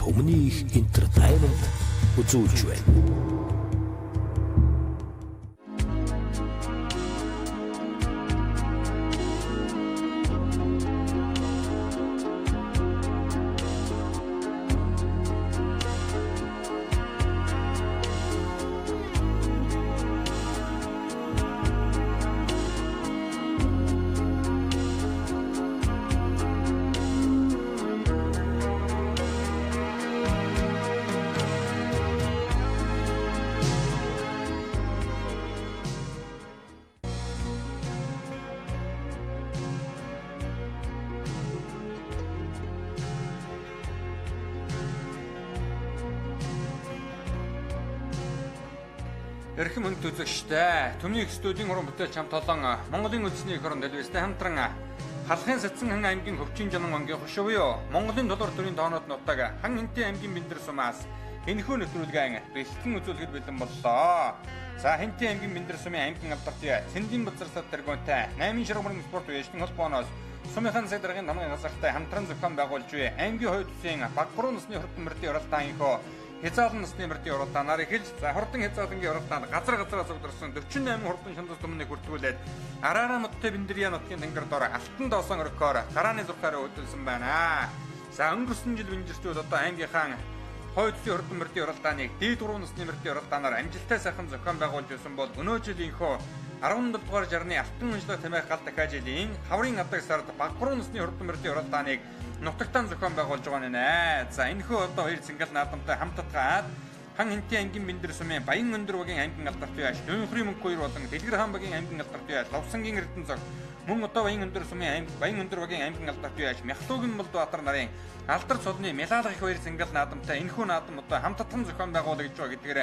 Түмний их entertainment үзүүлж байна. Эрхэм хүнд үзэгчтэй Түмний студийн уран бүтээлч хамт олон Монголын үндэсний эх орон телевизтэй хамтран халахын Сацсан хан аймгийн Хөвчин Жанан ангийн хошууё Монголын доллар төрийн тоонууд нутаг хан хинтээ аймгийн Бэндэр сумаас энэхүү нэвтрүүлгийн бэлтгэн үзүүлэхэд бэлэн боллоо. За хинтээ аймгийн Бэндэр сумын аймгийн алдартай Цэндийн базарсад тэргүүнтэй 8 ширхмөрн спорт үеийн холбооноос сумынхан цаг даргын намын газартай хамтран зохион байгуулж буй аймгийн хувьд үеийн багбаруу насны хурдан мөрдийн оролтын анхоо Хязаалан насны мөрдийн уралдаанаар эхэлж за хурдан хязаалангийн уралдаанд газар зогдорсон 48 хурдан шандас түмнийг хүртгүүлээд Араараа модтой Бэндэрийн нутгийн тэнгэр дор алтан доосон орхоор гарааны зурхаараа хөдөлсөн байна. За өнгөрсөн жил Бэндэрчүүд одоо аймгийнхаа хойдсын хурдан мөрдийн уралдааныг дээд 3 насны мөрдийн уралдаанаар амжилттай сайхан зохион байгуулж байсан бол өнөө жилийнхөө 17 дугаар жарны алтан уншлага тамхи гал дахиад жилийн хаврын адаг сард багбаруу насны хурдан мөрдийн уралдааныг нутагтан зохион байгуулж байгаа нэ. За энэхүү одоо хоёр цэнгэл наадамтай хамтдаад хан хинтээ аймгийн Бэндэр сумын Баян өндөр багийн аймгийн алдартай яаш Дүүнхрийн мөнгө 2 болон Дэлгэр хаан багийн аймгийн алдартай яаш Ловсангийн Эрдэнэцэг мөн одоо Баян өндөр сумын Баян өндөр багийн аймгийн алдартай яаш Мяхлуугийн Молдбаатар нарын алдар цолны Мялалах их хоёр цэнгэл наадамтай энэхүү наадам одоо хамтдсан зохион байгуулагдж байгаа гэдгээр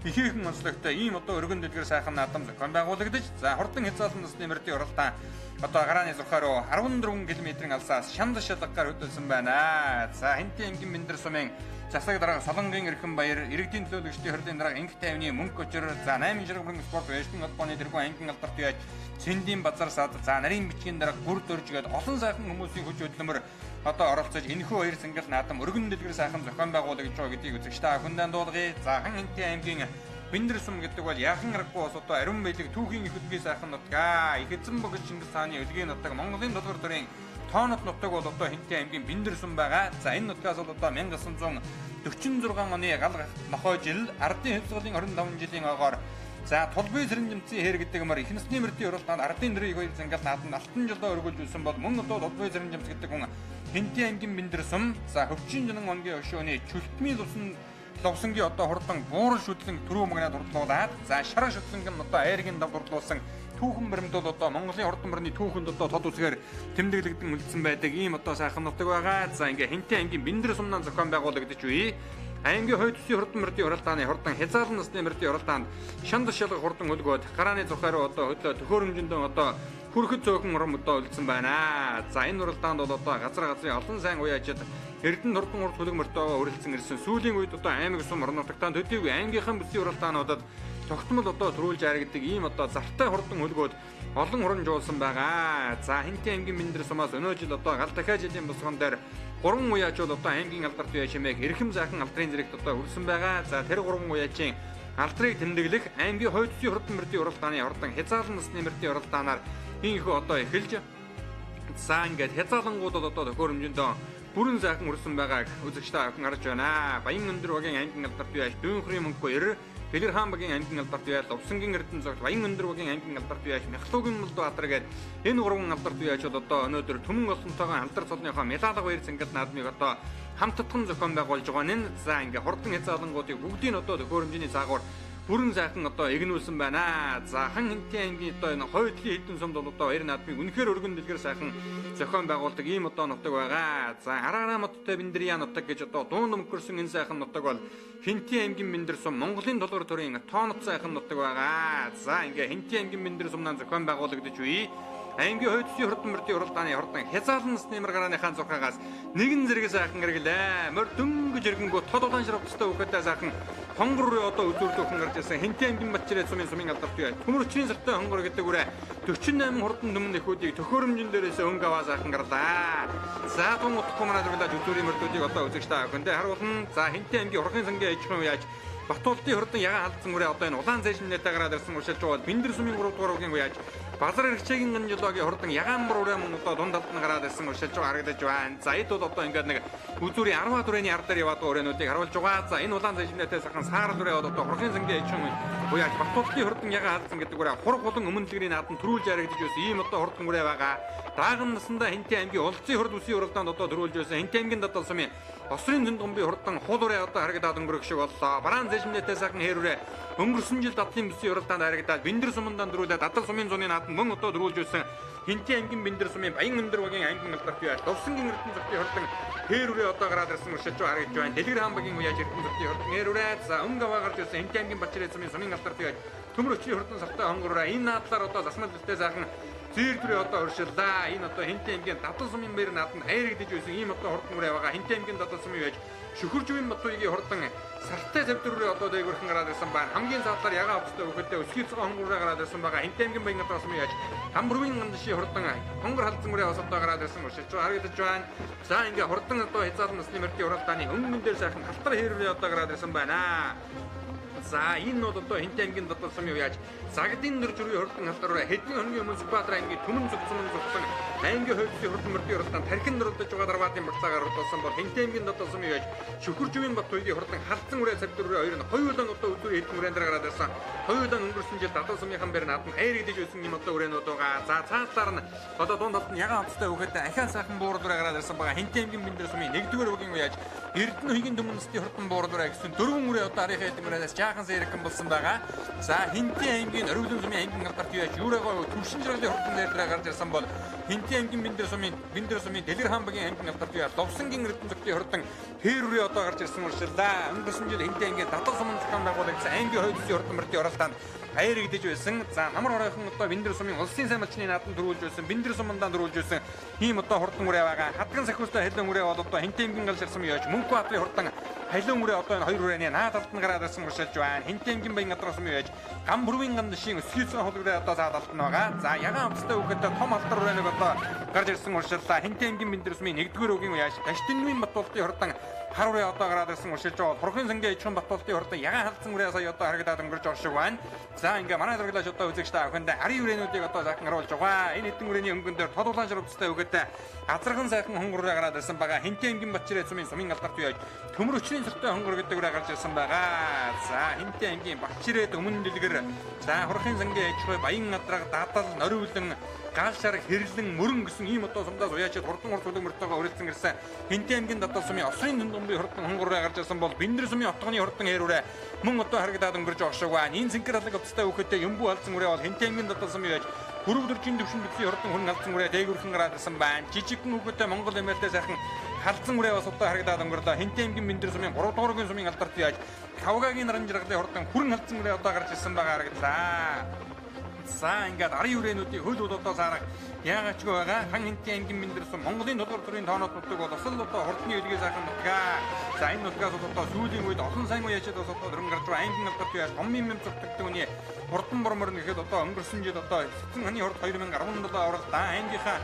ихээхэн онцлогтой ийм одоо өргөн дэлгэр сайхан наадам зохион байгуулагдаж за хурдан хязаалан насны мөрдийн уралдаан одоо гарааны зурхааруу 14 км-ийн алсаас шанд шалгаар хөдөлсөн байна. За хинтээ аймгийн Бэндэр сумын засаг дарга Солонгийн Эрхэм баяр иргэдийн төлөөлөгчдийн хөрлөлийн дарга Инх тайвны мөнгө өчр за 8 ширхмөрн спорт вэшин холбооны тэргүүн аймгийн алдартай яаж Цэндийн базар сад за нарийн бичгийн дарга бүр дөржгээд олон сайхан хүмүүсийн хүч хөдөлмөр одоо оролцож энэхүү хоёр цэнгэл наадам өргөн дэлгэр сайхан зохион байгуулагдж байгаа гэдгийг үзэгчтэй хүндэн дуулгая. За хан хинтээ аймгийн Бэндэр сум гэдэг бол яхан аргагүй бас одоо ариун байлиг түүхийн их хөдөлгөөний сайхан нутгаа их эзэн богд Чингис хааны өлгийн нутаг Монголын доллар төрийн тоонот нутаг бол одоо хинтээ аймгийн Бэндэр сум байгаа. За энэ нутгаас бол одоо 1946 оны гал нохой жил ардын хэвсгалийн 25 жилийн ойгоор за Тулбай Сэрэнжимцийн хэр гэдэг мөр их насны мөрдийн уралдаанд ардын нэрийг хоёр цэнгэл наадам алтан жолоо өргүүлж үлсэн бол мөн одоо Тулбай Сэрэнжимц гэдэг хүн хинтээ аймгийн Бэндэр сум за Хөвчин Жанан ангийн өшөөний чөлтмийн Ловсангийн одоо хурдан буурал шүтлэн түрүү магнад хурдлуулад за шараа шүтлэн одоо айргийн дав хурдлуулсан түүхэн баримт бол одоо Монголын хурдан баримтны түүхэнд одоо тод үсгээр тэмдэглэгдэн үлдсэн байдаг ийм одоо сайхан нутаг байгаа. За ингээ хинтээ аймгийн Бэндэр сумнaan зохион байгуулагдаж буй аймгийн хойд үсгийн хурдан мөрдийн уралдааны хурдан хязаалан насны мөрдийн уралдаанд шанд шалга хурдан хөлгөөд гарааны зурхаараа одоо хөдлөө төхөөрөмжөндөө одоо хүрхэд цөөхөн урам одоо үлдсэн байна. За энэ уралдаанд бол одоо газрын олон сайн уяачид Эрдэнэ хурдан урд хөлөг мөртөө үргэлжлэн ирсэн. Сүүлийн үед одоо аймаг сум орон нутагтаа төдийгүй аймгийнхан бүсийн уралдаануудад тогтмол одоо төрүүлж харагддаг ийм одоо зартай хурдан хөлгөөд олон хуран жуулсан байгаа. За хинтээ аймгийн Бэндэр сумаас өнөө жил одоо гал дахиад жилийн босгон дээр 3 уяачууд одоо аймгийн алдартай уяач хэмээх эрхэм заахан алдрын зэрэгт одоо хүрсэн байгаа. За тэр 3 уяачийн алдрыг тэмдэглэх аймгийн хойд үсгийн хурдан мөрдийн уралдааны хурдан хязаалан насны мөрдийн уралдаанаар ийхүү одоо эхэлж за ингээд хязаалангууд одоо төхөөрөмжөндөө бүрэн сайхан үрсэн байгааг үзэгчтэй охин харж байна. Баян өндөр багийн аймгийн алдартай яаш Дүүнхрийн мөнгө 2 Дэлгэр хаан багийн аймгийн алдартай яаш Ловсангийн Эрдэнэцэг Баян өндөр багийн аймгийн алдартай яаш Мяхлуугийн Молдбаатар гээд энэ 3 алдартай яашууд одоо өнөөдөр түмэн олонтойгоо хамтар цолныхоо Мялалах баяр цэнгэл наадмыг одоо хамтдхан зохион байгуулж байгаа нь за ингээ хурдан хязаалангуудыг бүгдийг одоо төхөөрөмжийн цаагаар бүрэн сайхан одоо игнүүлсэн байна. За хан хинтээ аймгийн одоо энэ хойдлын хэдэн сумд бол одоо баяр наадмыг үнэхээр өргөн дэлгэр сайхан зохион байгуулдаг ийм одоо нутаг байгаа. За Араараа модтой Бэндэрийн нутаг гэж одоо дуун нөмгөрсөн энэ сайхан нутаг бол хинтээ аймгийн Бэндэр сум Монголын доллар төрийн тоонот сайхан нутаг байгаа. За ингээ хинтээ аймгийн Бэндэр сумнaan зохион байгуулагдаж буй аймгийн хойд үсгийн хурдан мөрдийн уралдааны хурдан хязаалан насны гарааныхаа зурхаагаас нэгэн зэрэг сайхан хэрэглээ. Мөр дөнгөж ирэнгүү тод улаан ширхттэй хөхөтэй сайхан хонгор одоо үзүүрлөөхөн гарч ирсэн хинтээ аймгийн Батчирээ сумын алдартай төмөр өчрийн сартай хонгор гэдэг үрэ 48 хурдан түмэн нэхүүдийг төхөөрөмжн дээрээс өнгаваа сайхан гарлаа. За тун утгагүй манай зөвлөд үзүүрийн мөрдүүдийг одоо үзэж та бүхэндээ харуулна. За Хинтээ аймгийн Урхын сангийн аж ахуйн яаж Батуултын хурдан ягаан халдсан үрээ одоо энэ улаан зэжмнээтэй гараад ирсэн уршилж байгаа Бэндэр сумын 3 дугаар угийн үеаж базар хэрэгчээгийн ганжлоогийн хурдан ягаан бүр үрээ мөн одоо дунд талд нь гараад ирсэн уршилж байгаа харагдаж байна. За эд бол одоо ингээд нэг үзүүрийн 10 хүрээний ар дээр яваад өрөөнүүдийг харуулж байгаа. За энэ улаан зэжмнээтэй сахан саарл үрээ одоо Урхын сангийн аж ахуйн үеаж Батуултын хурдан ягаан халдсан гэдэг үрээ хург болон өмнө дэлгэрийн нааданд төрүүлж харагдаж байсан ийм одоо хурдан үрээ байгаа. Дааган насандаа Хинтээ аймгийн улсын хурд үсгийн уралдаанд одоо төрүүлж байсан Хинтээ аймгийн Дадал сумын Осрын зэн думбын хурдан хул үрээ одоо харагдаад өнгөрөх шиг боллоо. Бараан зэжмнээтэй сахан хэрвээ өнгөрсөн жил Дадлын бүсийн уралдаанд харагдаад Бэндэр сумандаа дөрүүлээд Дадал сумын зуны нааданд мөн одоо дөрүүлж байсан Хинтээ аймгийн Бэндэр сумын Баян өндөр багийн аймгийн алдарт яаш Довсонгийн эрдэнэ зөвхөн хурдан хэрвээ одоо гараад ирсэн уршилж харагдж байна. Дэлгэр хаан багийн уяаж эрдэнэ зөвхөн хурдан хэрвээ за өнгө аваа гарч ирсэн Хинтээ аймгийн Бачрын сумын сумын алдарт яаш төмөр өчний хурдан савтай хонгороо энэ наадлаар одоо засмал бүстэй сахан зэрлбэрээ одоо уршиллаа. Энэ одоо Хинтээ аймгийн Дадал сумын бэр нааданд хайрагдаж байсан ийм одоо хурдан үрээ байгаа. Хинтээ аймгийн Дадал сумын яаж Шөхөржүвийн Батуйгийн хурдан сартай завдруу одоо дээгүүрхэн гараад ирсэн байна. Хамгийн цаадлаар ягаан авцтай өгөхөдөө өсгий цогоо хонгороо гараад ирсэн байгаа. Хинтээ аймгийн Баян Дадал сумын яаж Хамбургийн гандшийн хурдан хонгор халдсан үрээ бас одоо гараад ирсэн уршилж харагдаж байна. За ингээ хурдан одоо хязгаарлан насны мөрдийн уралдааны өнгөн дээр сайхан халтар хэрвээ одоо гараад ирсэн байна. За энэ бол одоо Хинтээ аймгийн Дадал сумын яаж Загадын нэр зүрийн хурдан халдараа хэдэн хоногийн өмнө Сүббаатар аймгийн Түмэн зүгцэн аймгийн хойдсын хурдан мөрдийн уралдаанд тархин нөрлөж байгаа дарбаатын багцаагаар оролцсон бол Хинтээ аймгийн Дадал сумын яаж Шөхөржүвийн Батуйгийн хурдан халдсан үрээ цавдруу хоёр нь хоёулаа одоо өдөр хэдэн үрээн дээр гараад ирсэн. Хоёулаа өнгөрсөн жил Дадал сумынхан бэр нааданд хайрагдаж байсан юм одоо үрээнүүд байгаа. За цаатлаар нь одоо дунд талд нь ягаан авцтай өгөхөд ахиан сайхан буурлаараа гараад ирсэн байгаа. Хинтээ аймгийн Бэндэр сумын 1-р угийн яаж Эрдэнэ хигийн Түмэнсдийн хурдан буурлаараа гэсэн 4 үрээ одоо арийнхаа хэдэн үрээс жаахан зэрэгэн болсон байгаа. За Хинтээ аймгийн Оргилын сумын аймгийн алдарт яаж юурайгаа төвшин жаргалын хурдан дээр гарч ирсэн бол Хинтээ аймгийн Бэндэр сумын Дэлгэр хаан багийн аймгийн алдарт яаж Довсонгийн эрдэнэ зөвхөн хурдан хэрвээ одоо гарч ирсэн уршиллаа. Өнгөрсөн жил Хинтээ аймгийн Дадал сумын зохион байгуулагчсан аймгийн хойдсын хурдан мөрдийн оролдоонд хайрагдаж байсан. За намар оройхон одоо Бэндэр сумын улсын сайн малчны нааданд төрүүлж байсан Бэндэр сумандаа төрүүлж байсан ийм одоо хурдан үрээ байгаа. Хадган сахиустай хэлэн үрээ бол одоо Хинтээ аймгийн галзар сум яаж Мөнхбат баатарын хурдан халиун үрээ одоо энэ хоёр үрээний наад талд нь гараад ирсэн уршилж байна. Хинтээ аймгийн Баян Гадраа сум яаж гам бүрвийн гандшийн өсгийцэн холгороо одоо заадалт нь байгаа. За ягаан авцтай өгөхөд том алдар үрээнийг одоо гарч ирсэн уршиллаа. Хинтээ аймгийн Бэндэр сумын 1-р угийн яаж Таштинмын Батуултын хурдан хар үрээ одоо гараад ирсэн уршилж байгаа. Урхын сангийн ижхан Батуултын хурдан ягаан халдсан үрээ сая одоо харагдаад өнгөрч байгаа шиг байна. За ингээ манай зэрэглэж одоо үзэгч та бүхэнд ари үрээнүүдийг одоо захин харуулж байгаа. Энэ хэдэн үрээний өнгөн дээр тод улаан шарвцтай өгөхөд азархан сайхан хонгороо гараад ирсэн байгаа. Хинтээ аймгийн Бачрын сумын алдарт яаж төмөр өчний цогтой хонгор гэдэг үрээ гарч ирсэн байгаа. За Хинтээ аймгийн Бачрын өмнө дэлгэр за Урхын сангийн ижхой Баян Гадраа Дадал Нориулан гал шараг хэрлэн мөрөн гэсэн ийм одоо сумдаас уяачаад хурдан хурцлог мөртөөгөө өрөлцөн ирсэн Хинтээ аймгийн Дадал сумын Осрын дүндумбын хурдан хонгороо гарч ирсэн бол Бэндэр сумын отгоны хурдан хэрүүрээ мөн одоо харагдаад өнгөрч байгаа шиг байна. Энэ зинхэр алга авцтай өгөхөдөө юмбу алдсан үрээ бол Хинтээ аймгийн Дадал сумын яаж хөрөвдөржин төвшин бүсийн хурдан хүн алдсан үрээ дээгүүрхэн гараад ирсэн байна. Жижигхэн өгөхөдөө Монгол эмээлтэй сайхан халдсан үрээ бас одоо харагдаад өнгөрлөө. Хинтээ аймгийн Бэндэр сумын 3 дугаар угийн сумын алдарт яаж Хавгагийн наран жаргалын хурдан хүрэн халдсан үрээ одоо гарч ирсэн байгаа харагдлаа. За ингээд ари үрээнүүдийн хөл одоо цаарах яагаач байгаа хан Хинтээ аймгийн Бэндэр сум Монголын тулгуур төрийн тоонууд нутаг бол осол одоо хурдны илгээ сайхан нутгаа. За энэ нутгаас одоо сүүлийн үед олон сайн уяачаад бас одоо дөрөн гарч байгаа аймгийн алдарт яаж томмын мэм зөвтгдөг үний хурдан бормор нэхэд одоо өнгөрсөн жил одоо эцэн ханы хурд 2017 авралдаа аймгийнхаа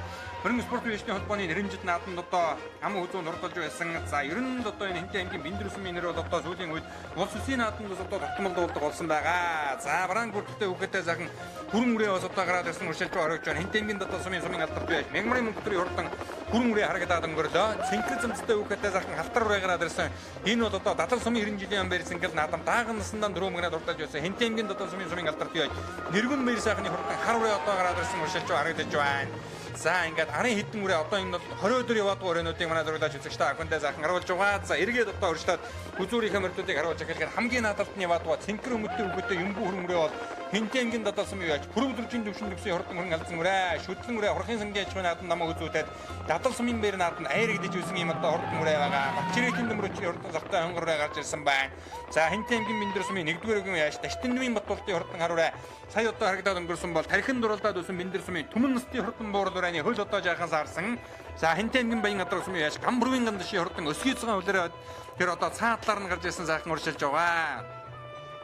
Хөрөнгө спорт бишний холбооны нэрэмжит нааданд одоо ам үзүүнд хурдалж байсан. За ер нь одоо энэ Хинтээ аймгийн Бэндэр сумын нэр бол одоо сүүлийн үед улс усгийн нааданд бас одоо тогтмолдуулдаг болсон байгаа. За бараан бүртгтэй үгэтэй захин хүрэн үрээ бас одоо гараад ирсэн уршилж оройж байна. Хинтээ аймгийн Дадал сумын алдарт байж Мягмарын мөнгөтрийн хурдан хүрэн үрээ харагдаад өнгөрлөө. Цэнхэр зэмцтэй үгэтэй захин халтар үрээ гараад ирсэн. Энэ бол одоо Дадал сумын 90 жилийн амбэр цэнгэл наадам дааган насандаа дөрөвмгнаад хурдалж байсан. Хинтээ аймгийн Дадал сумын алдарт байж нэргэн мэр сайхны хурдан хар үрээ одоо гараад ирсэн уршилж харагдаж байна. За ингээд арын хэдэн үрээ одоо энэ бол 20 өдөр яваад өрөөнүүдийг манай зурлаж үзэгч та бүхэндээ захан харуулж байгаа. За эргээд одоо өршлөөд үзүүрийнхээ мөрдүүдийг харуулж эхлэхээр хамгийн наадалд нь яваад байгаа цэнхэр өмөдтэй үгтэй юмбу хөрөн үрээ бол Хинтээ аймгийн Дадал сумын яаж бүрөвдөржин төвшин төгсөй хурдан хөрөн алдсан үрээ шүтлэн үрээ Урхын сангийн ажихуйн нааданд намаа үзүүлээд Дадал сумын бэр нааданд айрагдаж үүсэн юм одоо хурдан үрээ байгаа. Бачрын дөмрөчний хурдан завтай хонгор үрээ гарч ирсэн байна. За Хинтээ аймгийн Бэндэр сумын 1-р угийн яаж Таштинмын Батуултын хурдан хар үрээ сая одоо харагдаад өнгөрсөн бол тархин дурлалдаад үүсэн Бэндэр сумын Түмэн настын хурдан буур үрээний хөл одоо жаахан саарсан. За Хинтээ аймгийн Баян Гадраа сумын яаж гам бүрвийн гандшийн хурдан өсгий цагаан үлрээ тэр одоо цаатлаар нь гарч ирсэн сайхан уршилж байгаа.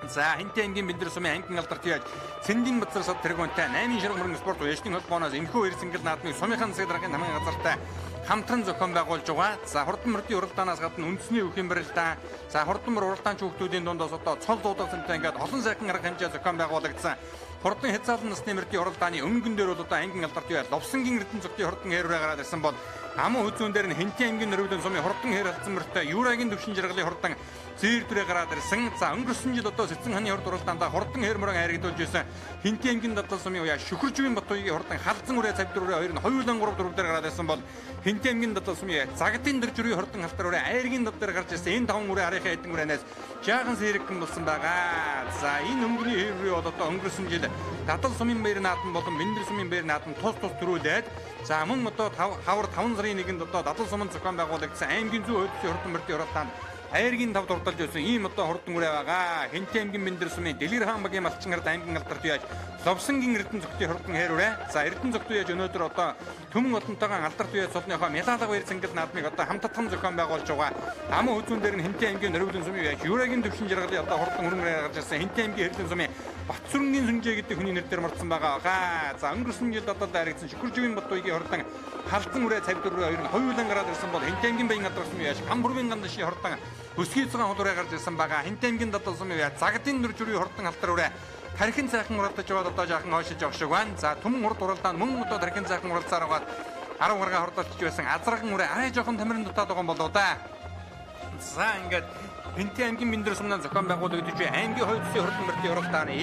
За Хинтээ аймгийн Бэлдэр сумын аймгийн алдарт яаж Цэндийн Бацар сад тэргуунтай 8 ширхэг мөрөн спорт уяачны холбооноос энэхүү хоёр цингэл наадмыг сумынхан засаг даргын хамгийн газартай хамтран зохион байгуулж байгаа. За хурдан мөрдийн уралдаанаас гадна үндэсний өвхийн барилдаа за хурдан мөр уралдаан хүүхдүүдийн дундаас одоо цол дуудагсантай ингээд олон сайхан арга хэмжээ зохион байгуулагдсан. Хурдан хязгаарлан насны мөрдийн уралдааны өмнөгөн дээр бол одоо аймгийн алдарт юу Ловсангийн эрдэнэ цогтын хурдан хэрүүрээ гараад ирсэн бол аман үзүүн дээр нь Хинтээ аймгийн нөрөвдөн сумын хурдан хэр алдсан мөртэй Юурагийн төвшин жаргалын хурдан зээр дүрээ гараад ирсэн. За өнгөрсөн жил одоо Сэцэн ханы хурд уралдаанд хурдан хэр мөрөн хайрагдуулж байсан Хинтээ аймгийн дадлал сумын уяа Шүхэржүгийн Батуйгийн хурдан халдсан үрээ цав дөрвөө хоёр нь хоёулан 3 4 дээр гараад ирсэн бол Хинтээ аймгийн дадлал сумын Загтын дөржүрийн хурдан халтар үрээ айргийн дав дээр гарч ирсэн. Энэ таван үрээ арийнхаа эдэн үрээнээс жаахан сэрэгхэн болсон байгаа. За энэ өнгөний хэрвээ бол одоо өнгөрсөн жил дадлал сумын баяр наадам болон Бэлдэр сумын баяр наадам тус төрүүлээд за мөн одоо 5 сарын 1-нд одоо дадлал сумын зохион байгуулагдсан аймгийн зүй хөлтийн хурдан мөрдийн уралдаанд айргийн тав дурдалж байсан ийм одоо хурдан үрээ байгаа. Хинтээ аймгийн Бэлдэр сумын Дэлгэр хаан багийн малчин ард аймгийн алдарт яаж Ловсангийн эрдэнэ цогтын хурдан хэрүүрээ. За эрдэнэ цогтын яаж өнөөдөр одоо Төмөн одонтойгоо алдарт үе цолныхоо Мялалга баяр цингэл наадмыг одоо хамтдхан зохион байгуулж байгаа. Аман үзүүн дээр нь Хинтээ аймгийн Нөрөвдөн сумын яаж Юурагийн төвшин жаргалын одоо хурдан хөрөнгөөр гарч ирсэн Хинтээ аймгийн Эрдэнэ сумын Батсүрэнгийн сүнжээ гэдэг хүний нэр дээр мордсон байгаа. За өнгөрсөн жил одоо дайрагдсан Шүхэржүгийн Батуйгийн хурдан халдсан үрээ цав дөрвөө хоёр нь хоёулан гараад ирсэн бол Хинтээ аймгийн баян алдарт сумын яаж Гамбургийн гандашийн хурдан өсгий цагаан хулуураа гарч ирсэн байгаа. Хинтээ аймгийн дадлал сумын яаж Загтын дөржүрийн хурдан халтар үрээ тархин сайхан уралдаж яваад одоо жаахан хойшиж явах шиг байна. За Төмөн урд уралдаанд мөн одоо тархин сайхан уралдсаар байгаа 10 гаруй хурдалж байсан азраган үрээ арай жоохон тамирын дутаад байгаа юм болоо да. За ингээд Хинтээ аймгийн Бэлдэр сумнаас зохион байгуулагдаж буй аймгийн хоёр төслийн хурдан мөрдийн уралдааны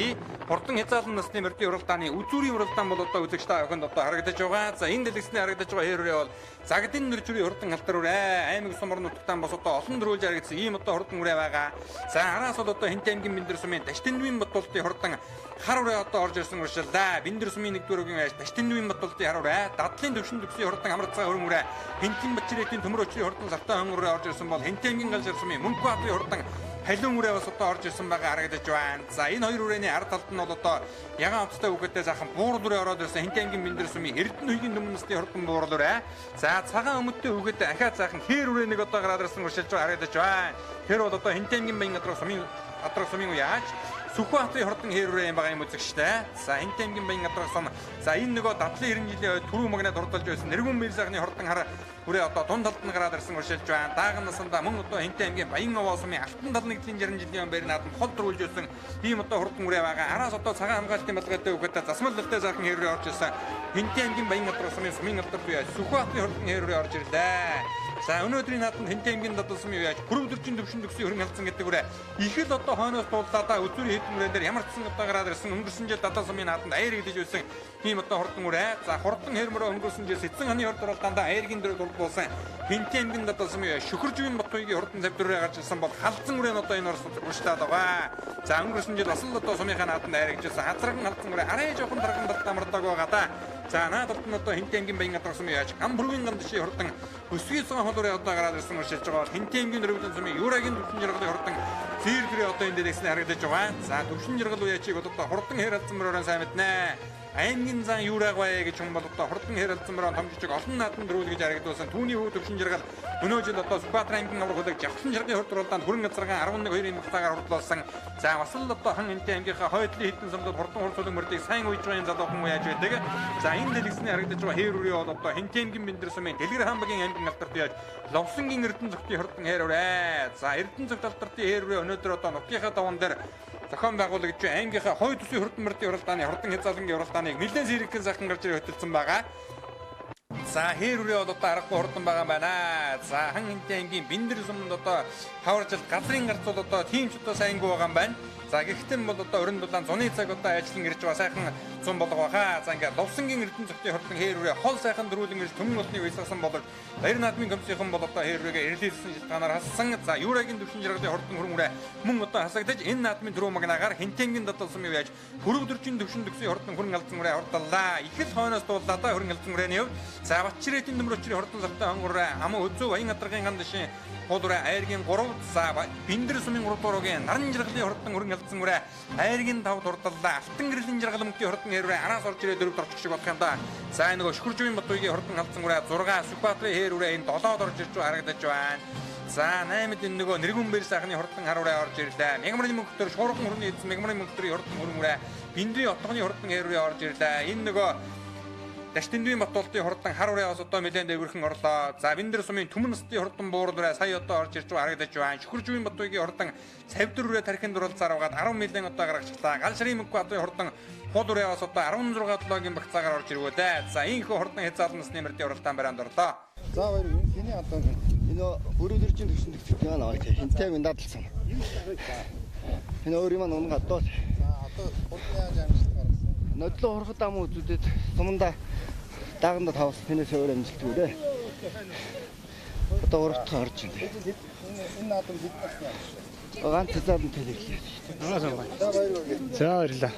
хурдан хязгаарлан насны мөрдийн уралдааны үзүүрийн уралдаан бол одоо үзэгчтэй охинд одоо харагдаж байгаа. За энэ дэлгэцний харагдаж байгаа хэрвээ бол Загтын нөржүрийн хурдан халтар үрээ аймаг сумар нутагтаа бас одоо олон дөрүүлж харагдсан ийм одоо хурдан үрээ байгаа. За араас бол одоо Хинтээ аймгийн Бэлдэр сумын Таштиндвийн Батуултын хурдан хар үрээ одоо орж ирсэн уршилда. Бэлдэр сумын 1-р үгийн аяж Таштиндвийн Батуултын хар үрээ дадлын төвшин төгсгийн хурдан амрацгаа хөрөн үрээ Хинтийн Бачирэтийн төмөр өчрийн хурдан завтай хон үрээ орж ирсэн бол Хинтээ аймгийн Галжар сумын Мөнхбат хурдан халиун үрээ бас одоо орж ирсэн байгаа харагдаж байна. За энэ хоёр үрээний ард талд нь бол одоо ягаан утастай үгээдээ заахан буурал үрээ ороод ирсэн Хинтээ аймгийн Бэлдэр сумын Эрдэнэ үйгийн дүмэн насны хурдан буурал үрээ. За цагаан өмдтэй үгээдээ ахаа заахан хээр үрээ нэг одоо гараад ирсэн уршилж харагдаж байна. Тэр бол одоо Хинтээ аймгийн баян адрах сумын уяаж Сүхбаатарын хурдан хэрүүрээ юм байгаа юм үзэгчтэй. За Хинтээ аймгийн баян адрах сум. За энэ нөгөө дадлын 90 жилийн түрүү магнад хурдалж байсан Нэргүн мэр сайхны хурдан хар үрээ одоо дунд талд нь гараад ирсэн уршилж байна. Дааган насандаа мөн одоо Хинтээ аймгийн баян овоо сумын алтан талны 60 жилийн баяр наадам хол төрүүлж байсан ийм одоо хурдан үрээ байгаа. Араас одоо цагаан хамгаалтын балгаатай үгээдээ засмал талтай сайхан хэрүүрээ орж ирсэн Хинтээ аймгийн баян адрах сумын алдарт буяа Сүхбаатарын хурдан хэрүүрээ орж ирлээ. За өнөөдрийн наадамд Хинтээ аймгийн дадлал сумын яаж Бүрөвдөржин төвшин төгсгийн хөрөнгө халдсан гэдэг үрээ их л одоо хойноос дуулаадаа үзүүрийн хэдэн үрээр ямар ч сан одоо гараад ирсэн өнгөрсөн жил дадлал сумын наадамд аяр гэдэж байсан тийм одоо хурдан үрээ. За хурдан хэрмөрөө өнгөрсөн жил Сэцэн ханы хурд уралдаанд аяргийн дөрөв дуулсан Хинтээ аймгийн дадлал сумын Шүхэржүгийн Батуйгийн хурдан цав дөрвөө гарч ирсэн бол халдсан үрээ нь одоо энэ орсод урштаад байгаа. За өнгөрсөн жил бас л одоо сумынхаа наадамд аяр гэжсэн хазраган халдсан үрээ арай жоохон дарган далтаа мордог байгаа да. За наадамд нь одоо Хинтээ аймгийн баян адрах сумын яаж Гамбургийн гандашийн хурдан өсгий цагаан хулуураа одоо гараад ирсэн уршилж байгаа. Хинтээ аймгийн Нөрөвдөн сумын Юурагийн төвшин жаргалын хурдан зээр дүрээ одоо энэ дээгснээ харагдаж байгаа. За төвшин жаргал уяачийг бол одоо хурдан хэр алдсан мөрөөрөө сайн мэднэ. Аймгийн зан Юурагваа гэж хүн бол одоо хурдан хэр алдсан мөрөөр том жижиг олон наадмын дөрүүл гэж харагдуулсан. Түүний хүү төвшин жаргал өнөө жил одоо Сүхбаатар аймгийн аврах хөдөг Жавхан жаргалын хурд уралдаанд хөрөнгө газаргаан 11-2-ын мутаагаар хурдлуулсан. За бас л одоо хан Хинтээ аймгийнхаа хойдлын хэдэн сумдад хурдан хурцлог мөрдийг сайн уйж байгаа залуухан яаж байдаг. За энэ дэлгэцний харагдаж байгаа хэрүүрээ бол одоо Хинтээ аймгийн Бэлдэр сумын Дэлгэр хаан багийн аймгийн алдарт яаж Ловсангийн эрдэнэ цогтын хурдан хэрүүрээ. За эрдэнэ цогт алдарт хэрүүрээ өнөөдөр одоо нутгийнхаа даван дээр зохион байгуулагдж аймгийнхаа хой төсвийн хурдан мөрдийн уралдааны хурдан хязгаарлангийн уралдааныг нэлээд зэрэгхэн сайхан гарч ирэх хөтөлсөн байгаа. За хэрүүрээ бол одоо аргагүй хурдан байгаа юм байна. За хан Хинтээ аймгийн Бэлдэр сумд одоо хаваржил газрын гарц бол одоо тийм ч одоо сайнгүй байгаа юм байна. За гэхдээ бол одоо өрн дулаан зуны цаг одоо ажиллан ирж байгаа сайхан зун болго баха. За ингээд Ловсангийн эрдэнэ цогтын хурдан хэрүүрээ хол сайхан дөрүүлэн ирж Төмөн улсны уйсгасан болог баяр наадмын комиссийнхан бол одоо хэрүүрээ эрэлзсэн шилтгаанаар хассан. За Юурагийн төвшин жаргалын хурдан хөрөнгөрөө мөн одоо хасагдаж энэ наадмын дөрөв магнаагаар Хинтээ аймгийн дадлал сумын яаж Бүрөвдөржин төвшин төгсгийн хурдан хөрөнгө алдсан үрээ хурдлаа. Их л хойноос дуулаадаа хөрөнгө алдсан үрээний хувьд за Батчирэтийн төмөр өчрийн хурдан завтай хонгороо аман өзөө баян адаргын гандашийн хулуураа айргийн 3 за Бэлдэр сумын 3 дуургийн наран жаргалын хурдан хөрөнгө алдсан үрээ айргийн 5 дурдаллаа алтан гэрлийн жаргал өмтийн хурдан хэрүүрээ араас орж ирээ 4-д орчих шиг болох юм да. За нөгөө Шүхэржүгийн Батуйгийн хурдан алдсан үрээ 6 Сүхбаатарын хэрүүрээ энэ 7-д орж ирж харагдаж байна. За 8-д энэ нөгөө Нэргүнбэр сайхны хурдан харуулаа орж ирлээ. Мягмарын мөнгөтөр шуурган хөрний эзэн Мягмарын мөнгөтрийн хурдан хөрөнгөрөө Биндри отгоны хурдан хэрвээ орж ирлээ. Энэ нөгөө Даштиндвийн Батуултын хурдан харуулаа бас одоо нэлээд дэвэрхэн орлоо. За Биндэр сумын Түмэн устын хурдан буурлаараа сая одоо орж ирж харагдаж байна. Шүхэржүүн Батуугийн хурдан Савдүрүүрээ тархинд дурлцаар угаад 10 мянган одоо гаргачлаа. Галшрын мөнгө Батуугийн хурдан Хуудураа бас одоо 16 долоогийн багцаагаар орж ирвэ дээ. За ийхүү хурдан хязгаарлалт нэмэрдийн уралдаан барианд орлоо. За баяр энэ одоо энэ өрөөлөржин төвшин төвчд яана аа хинтэй минь дадлсан. Энэ өөр юм унга одоо. За одоо хурдан яаж амжилт гаргасан? Нодлоо хурхад ам үзүүдэд суманда дааганда тавс хинээс өөр амжилтгүй дээ. Одоо урагт орж байна. Энэ наадам биднээс яа. Ганц цаадын төлөөллөө. За баярлалаа.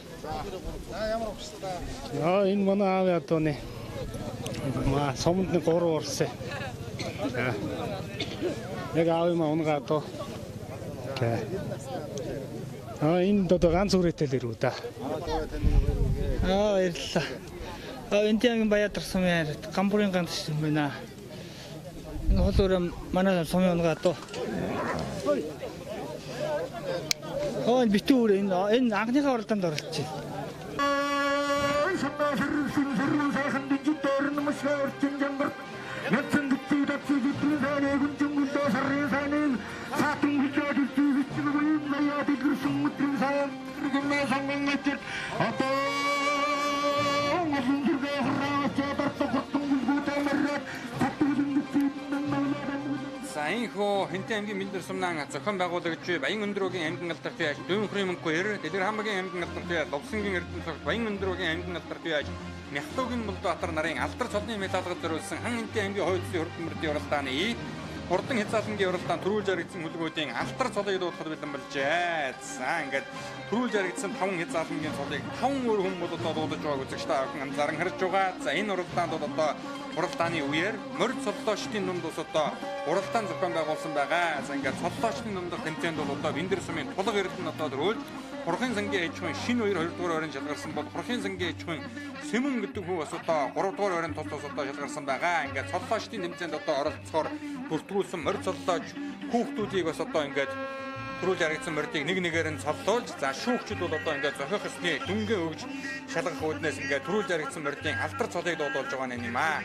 За ямар ухсаа. Яа энэ манай аав одоо нэ. Маа сомд 3 урсан. Яг аав юм унгаа одоо. Энэ одоо ганц үрээтэй л ирүү да. Баярлалаа. Энд яг баядар сумын гамбурын ганц юм байна. Энэ хол манай сумын унгаа одоо. Битүүр энэ анхныхаа уралдаанд оролцсон. Энхүү Хинтээ аймгийн Биндэр сумнан зохион байгуулагч Баян Өндрөөгийн аймгийн алдарт яаж Дүүнхрийн мөнгөөр Дэлгэр хамаагийн аймгийн алдарт яаж Ловсонгийн Эрдэнэт Баян Өндрөөгийн аймгийн алдарт яаж Мяхтуугийн Булбаатар нарын алдар цолны медалгад зориулсан хан Хинтээ аймгийн хойдсын хурдан мөрдийн уралдааны хурдан хязгаарлалын уралдаан төрүүлж харагдсан хүлгүүдийн алдар цолыг дуудахад бэлэн болжээ. За ингээд төрүүлж харагдсан 5 хязгаарлалын цолыг 5 өөр хүн бол одоо дуудаж байгааг үзэгчтэй авах анзааран харж байгаа. За энэ уралдаанд бол одоо уралдааны үеэр морь цоллоочдын дунд ус одоо уралдаан зохион байгуулсан байгаа. За ингээд цоллоочдын дундах тэмцээнд бол одоо Биндэр сумын Тулга Эрдэнэ одоо дөрөөл Хурхын сангийн ээж хүн шинэ 2 дугаар ойрын шалгарсан бол Хурхын сангийн ээж хүн Сэмэн гэдэг хүн бас одоо 3 дугаар ойрын тус одоо шалгарсан байгаа. Ингээд цоллоочдын тэмцээнд одоо оролцохоор бүртгүүлсэн морь цоллооч хүүхдүүдийг бас одоо ингээд төрүүлж харагдсан морьдыг нэг нэгээр нь цоллуулж за шүүгчд бол одоо ингээд зохиох ёсны дүнгээ өгж шалгах үүднээс ингээд төрүүлж харагдсан морьдын алдар цолыг дуудуулж байгаа юм аа.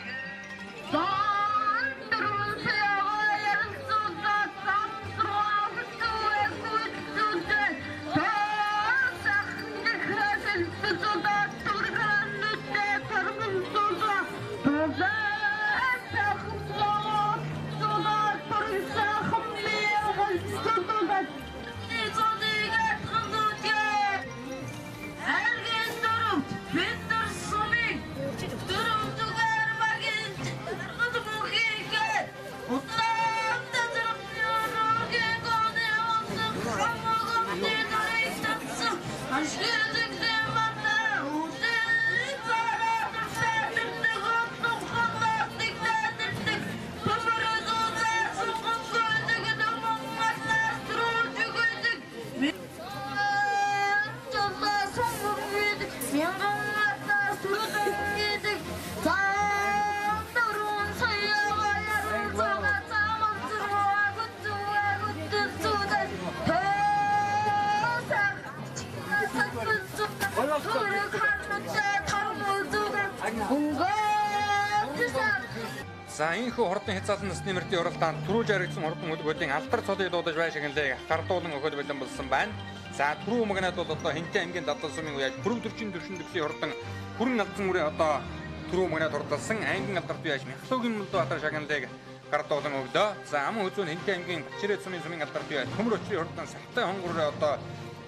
За энэхүү хурдан хязгаарлалт насны мөрдийн уралдаанд түрүүлж харагдсан хурдан хөлгүүдийн алдар цолыг дуудаж байшигнлээ гардуулан өгөхөд бэлэн болсон байна. За түрүү магнад бол одоо Хинтээ аймгийн дадлан сумын үеж бүрэн төрчин төвшин төвсийн хурдан хүрэн алдсан үрээ одоо түрүү магнад хурдалсан аймгийн алдарт үеж Мяхтуугийн Булбаатар шагналыг гардуулан өглөө. За аман үзүүн Хинтээ аймгийн Бачирээ сумын алдарт үеж төмөр өчрийн хурдан сахтай хонгороо одоо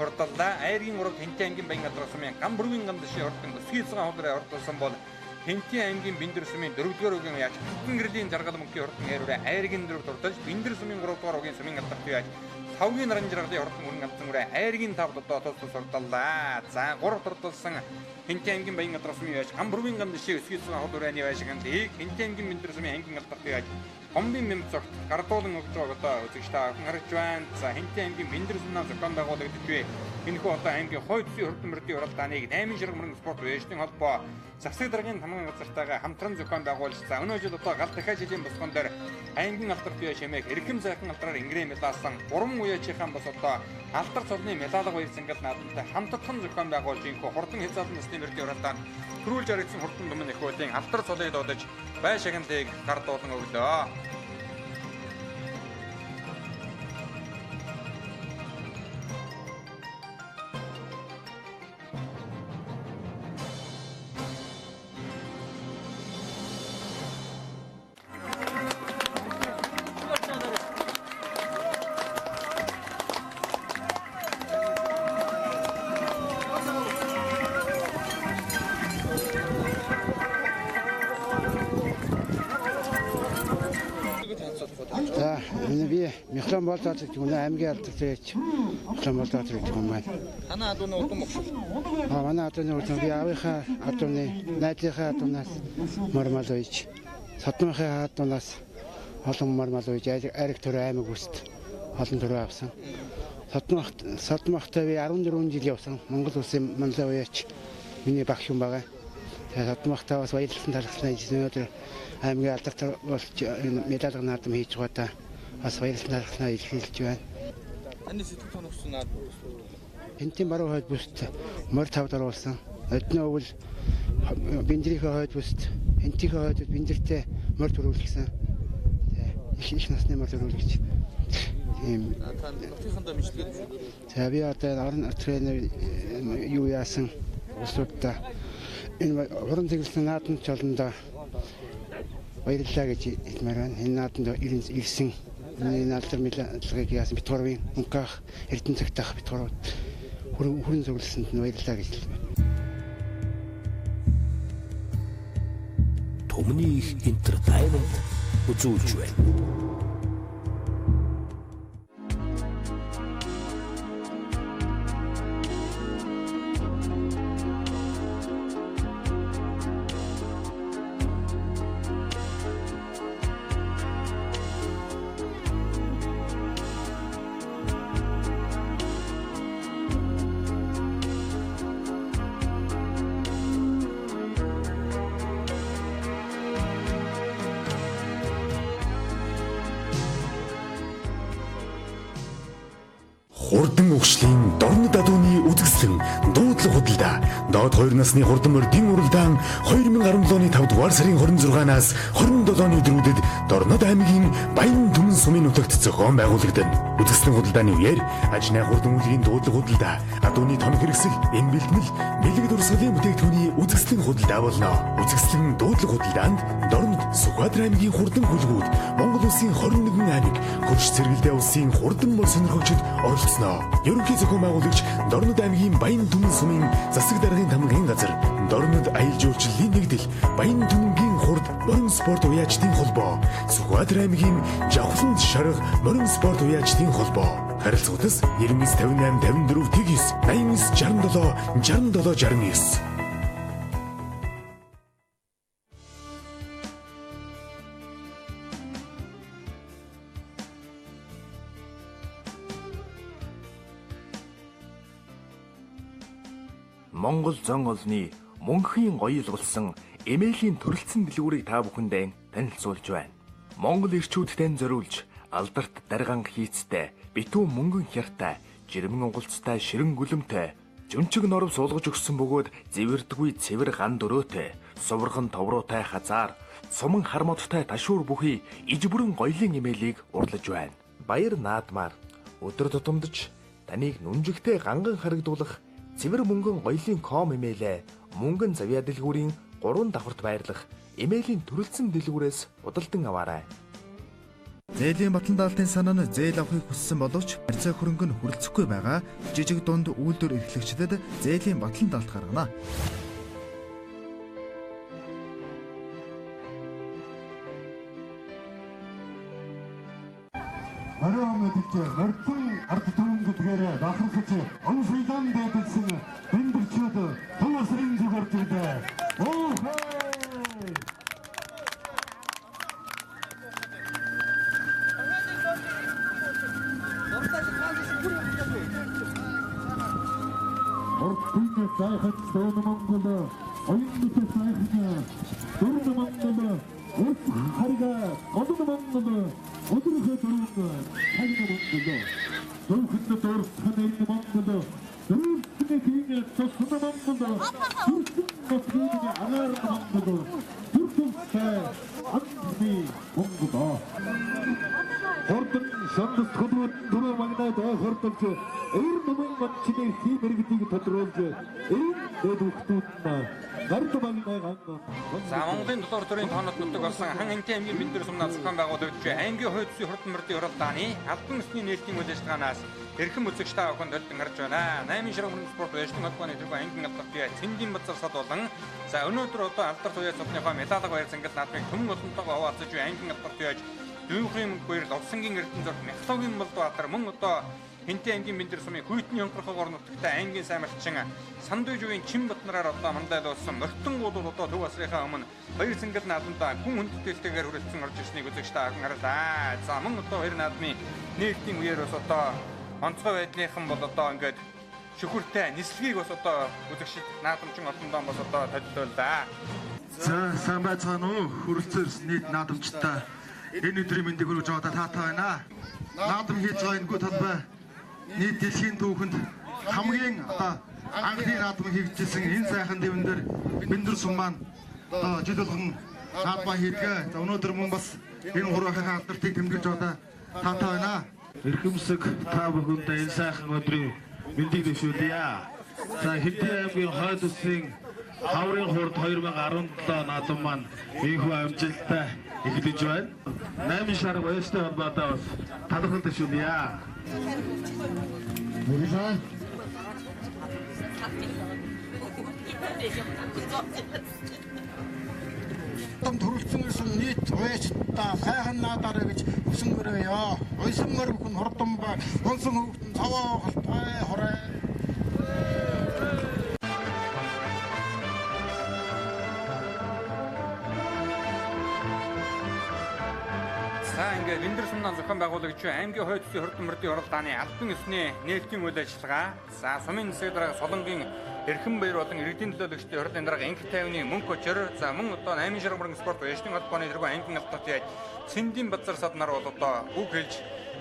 хурдаллаа. Айргийн ураг Хинтээ аймгийн Баян алдар сумын гамбургийн гамдшийн хурдан Өсгийцэн хоолроо хурдалсан бол Хинтээ аймгийн Биндэр сумын 4-р үеийн яаж хатан гэрлийн жаргал мөнгөний хурдан хэрвээ айргийн дөрөв дурдж Биндэр сумын 3-р үеийн сумын алдарт яаж тавгийн наран жаргалын хурдан мөрөн алдсан үрээ айргийн 5 одоо тус сурдаллаа. За 3 дурдсан Хинтээ аймгийн Баян алдар сумын яаж гамбургийн гамдшийн Өсгийцэн хоолрооны байшин гандлыг Хинтээ аймгийн Биндэр сумын аймгийн алдарт яаж Гомбын Мэмцогт гардуулан өгч байгааг одоо үзэгч та бүхэн харж байна. За Хинтээ аймгийн Бэндэр Сунаа зохион байгуулагдаж буй энэхүү одоо аймгийн хойд зүсийн хурдан мөрдийн уралдааныг 8 ширхэг мөрөн спорт уяжны холбоо засаг даргын тамган газартайгаа хамтран зохион байгуулж за өнөө жил одоо гал дахиад жилийн босгон дээр аймгийн алдар туяа шимээх эрхэм сайхан алдраар ингрээ медалсан 3 уяачийн бас одоо алдар цолны медалга баяр цангал наадамтай хамтдхан зохион байгуулж энэхүү хурдан хязгаарлалт насны мөрдийн уралдаан төрүүлж харагдсан хурдан дүмэн эхүүдийн алдар цолыг дуудаж бай шагналтыг гардуулан өглөө. За энэ би Михлан болоод гүн аймгийн алдарч Михлан болоод гэдэг юм байна. Танаа адууны удам өгшөл. Манай адууны удам би аавынхаа адууны найзынхаа адуунаас мормал үйж содмынхаа адуунаас олон мормал үйж ариг төр аймаг үст олон төрөө авсан. Содмахтай би 14 жил явсан. Монгол улсын манлай уяач миний багш юм байгаа. Тэгээд содмахтай бас баярлалан талхлаа өнөөдөр аймгийн алдартай болж медаль наадам хийж байгаа бас баярлалаа талхлаа илэрхийлж байна. Таны сэтгэл тоногсон наад Энтийн баруун хойд бүст морь тавд оруулсан. Одны өвөл биндрийнхээ хойд бүст энтийнхээ хойд биндэртэй морь төрүүлсэн. Их насны морь төрүүлж. Тийм. та нутгийнхандаа мэдлэгээд шүү. За би одоо орон тренер юу яасан улсуудаа энэ уран тэглэсэн наадамд жолондоо баярлалаа гэж хэлмээр байна. Энэ наадамд ирсэн энэ алдар медалыг яасан битгүүрийн унках эрдэнэ цагтаах битгүүрүүд хүрэн зөвлөсөнд нь баярлалаа гэж хэлмээр. Түмний их entertainment үзүүлж байна. Хурдан угшлийн дорнод адууны үзэсгэлэн дуудлага худалдаа доод 2 насны хурдан мордын уралдаан 2017 оны 5 дугаар сарын 26-наас 27-ны өдрүүдэд Дорнод аймгийн Баян Түмэн сумын нутагт зохион байгуулагдана. Үзэсгэлэн худалдааны үеэр ажны хурдан үлгийн дуудлага худалдаа, адууны тоног хэрэгсэл, эм бэлтгэл, бэлэг дурсгалын бүтээгдэхүүний үзэсгэлэн худалдаа болно. Үзэсгэлэн дуудлага худалдаанд Дорнод Сүхбаатар аймгийн хурдан хүлгүүд, Монгол улсын 21 аймаг, хөрш цэргэлдээ улсын хурдан морь сонирхогчид оролцсноо. Ерөнхий зохион байгуулагч Дорнод аймгийн Баян Түмэн сумын засаг даргын тамгын газар, Дорнод аялал жуулчлалын нэгдэл, Баян Түмэнгийн хурд морин спорт уяачдын холбоо, Сүхбаатар аймгийн Жавхланд шарга морин спорт уяачдын холбоо. Харилцагчдаас 9958 54 тэгс 89 67 67 69. Монгол зон олны мөнхийн гоёлгуулсан эмээлийн төрөлцсөн дэлгүүрийг та бүхэндээ танилцуулж байна. Монгол ирчүүдтэй зориулж алдарт даргаан хийцтэй, битүү мөнгөн хяртай, жирэмэн угалцтай, ширэн гүлэмтэй, жөнчөг норов суулгаж өгсөн бөгөөд зэвэрдгүй цэвэр ган дөрөөтэй, суврхан товруутай хазаар, суман хармодтой ташуур бүхий иж бүрэн гоёлын эмээлийг урлаж байна. Баяр наадмаар өдөр тутамдж таныг нүнжигтэй ганган харагдуулах цэвэр мөнгөн гоёлын ком эмээлээ мөнгөн завья дэлгүүрийн 3 давхарт байрлах эмээлийн төрөлцсөн дэлгүүрээс худалдан аваарай. Зээлийн батлан даалтын санаа нь зээл авахыг хүссэн боловч барьцаа хөрөнгө нь хүрэлцэхгүй байгаа жижиг дунд үйлдвэр эрхлэгчдэд зээлийн батлан даалт гаргана. Орой мэдээлэл мордын ард түмэнгүүдгээр бахархаж он фридом дэдсэн бэмбэрчүүд томасрын зүгээр дэ. сайхан Дөрөв Монгол оюун бүтээл сайхан Дөрөв Монгол ус харига Одон Монгол өдрийнхөө дөрөв хайна Монгол зөвхөн дөрөвхөн энэ Монгол дөрөвхний цосон Монгол дөрөвхний агаар Монгол дөрөвхний анхны Монгол Хордон шандас хөдөлгөөн дөрөв магнад хордолж энэ Монгол чиний хиймэргэдгийг тодруулж энэ дэвхтүүд гард магнад За Монголын дотор төрийн тоонод нутаг болсон хан Хэнтэй аймгийн Бэндэр сумнаас зохион байгуулагдж аймгийн хойд усны хурдан мөрдийн уралдааны албан ёсны нээлтийн үйл ажиллагаанаас эрхэм үзэгч та бүхэнд төлөвлөн гарч байна. 8 ширхэг спорт байшин холбооны тэргүй аймгийн алдартай Цэндийн базар сад болон за өнөөдөр одоо алдар туяа цогныхоо медалаг баяр цангал наадмыг төмөн олонтойгоо хуваалцаж аймгийн алдартай дүүхийн мөнгөөр ловсонгийн эрдэнэ зураг Мяхлогийн Молдбаатар мөн одоо Хэнтэй аймгийн Бэндэр сумын хүйтний хөнгөрөхөөр нутагтай аймгийн сайн малчин Сандуй жугийн Чинбатнараар одоо мандайлуулсан мөртөнгуудууд одоо төв асрынхаа өмнө баяр цангал наадамдаа гүн хүндэтгэлтэйгээр хүрэлцэн орж ирснийг үзэгч та бүхэн хараа. За мөн одоо хоёр наадмын нээлтийн үеэр бас одоо онцгой байдлынхан бол одоо ингээд шүхүртэй нислэгийг бас одоо үзэгч наадамчин олондоо бас одоо тодорхойллаа. За сайн байцгаана уу хүрэлцэн нийт наадамчтай энэ өдрийн мэндийг хүргэж байгаа таатай байна. Наадам хийж байгаа энэ талбай нийт дэлхийн түүхэнд хамгийн одоо анхны наадам хийгдсэн энэ сайхан дэвэн дээр Бэндэр сум маань одоо жил болгон наадмаа хийдэг. За өнөөдөр мөн бас энэ хураахан алдартыг тэмдэглэж байгаа таатай байна. Эрхэмсэг та бүхэндээ энэ сайхан өдрийн мэндийг дэвшүүлье. За Хэнтэй аймгийн хойд усны хаврын хурд 2017 наадам маань ийхүү амжилттай эхлэж байна. 8 шарга баяртай холбоотой бас талархал дэвшүүлье. төрөлцсөн ирсэн нийт уяачдаа сайхан наадаарэ гэж хүсэнгөрөөё. Уйсан мөр бүхэн хурдан ба онсон хөвгтөн цаваа галтай хорой. За ингээд Бэндэр сумнаас зохион байгуулагч аймгийн хойд усны хурдан мөрдийн уралдааны албан ёсны нээлтийн үйл ажиллагаа. За сумын засаг дарга Солонгийн эрхэм баяр болон иргэдийн төлөөлөгчдийн хурлын дарга Инх тайвны мөнх очор за мөн одоо 8 ширхэг мөрөн спорт байшин холбооны тэргүй аймгийн алдартай Цэндийн базар сад нар бол одоо үг хэлж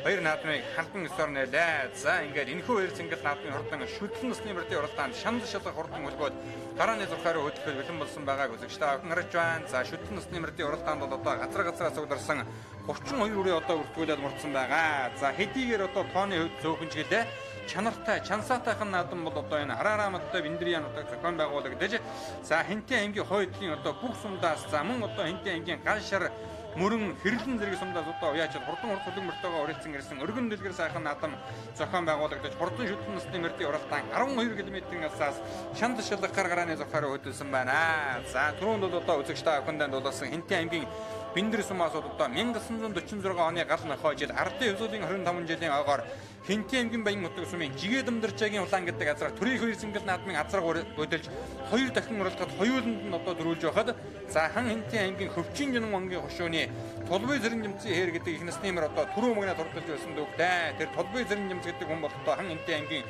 баяр наадмыг халбан ёсоор нээлээ. За ингээд энэхүү баяр цэнгэл наадмын хурдан шүтлэн насны мөрдийн уралдаанд шанд шалгах хурдан хөлбөөд гарааны зурхаараа хөдөлгөөл бэлэн болсон байгааг үзэгч та бүхэн харж байна. За шүтлэн насны мөрдийн уралдаанд бол одоо газар цугларсан 32 үрээ одоо үртгүүлээд мурцсан байгаа. За хэдийгээр одоо тооны хувьд зөөхөн ч гэлээ чанартай, чансаатайхан наадам бол одоо энэ Хараарамадтай Бэндрийн нутаг зохион байгуулагдаж за Хэнтэй аймгийн хойдлын одоо бүх сумдаас за мөн одоо Хэнтэй аймгийн гал шар мөрөн хэрлэн зэрэг сумдаас одоо уяачаад хурдан хурдан мөртөөгөө урилцсан ирсэн өргөн дэлгэр сайхан наадам зохион байгуулагдаж хурдан шүтлэн насны мөрдийн уралдаан 12 км-ийн алсаас шанд шалгах гаргарааны зурхаараа хөдөлсөн байна. За түрүүнд бол одоо үзэгч та бүхэнд дуулсан Хэнтэй аймгийн Бэндэр сумаас одоо 1946 оны гал нохой жил ардын хөвсөлийн 25 жилийн ойгоор Хэнтэй аймгийн баян нутаг сумын жигээ Дамдарчаагийн улаан гэдэг газар төрийн хоёр цэнгэл наадмын азраг өдөлж хоёр дахин уралдахад хоёуланд нь одоо дөрүүлж байхад за хан Хэнтэй аймгийн Хөвчин Жанан ангийн хошууны Толбой Зэрэн жимцэн хэр гэдэг их насны мөр одоо түрүү мөгнө турдалж байсан дүүхтэй. Тэр Толбой Зэрэн жимц гэдэг хүн бол одоо хан Хэнтэй аймгийн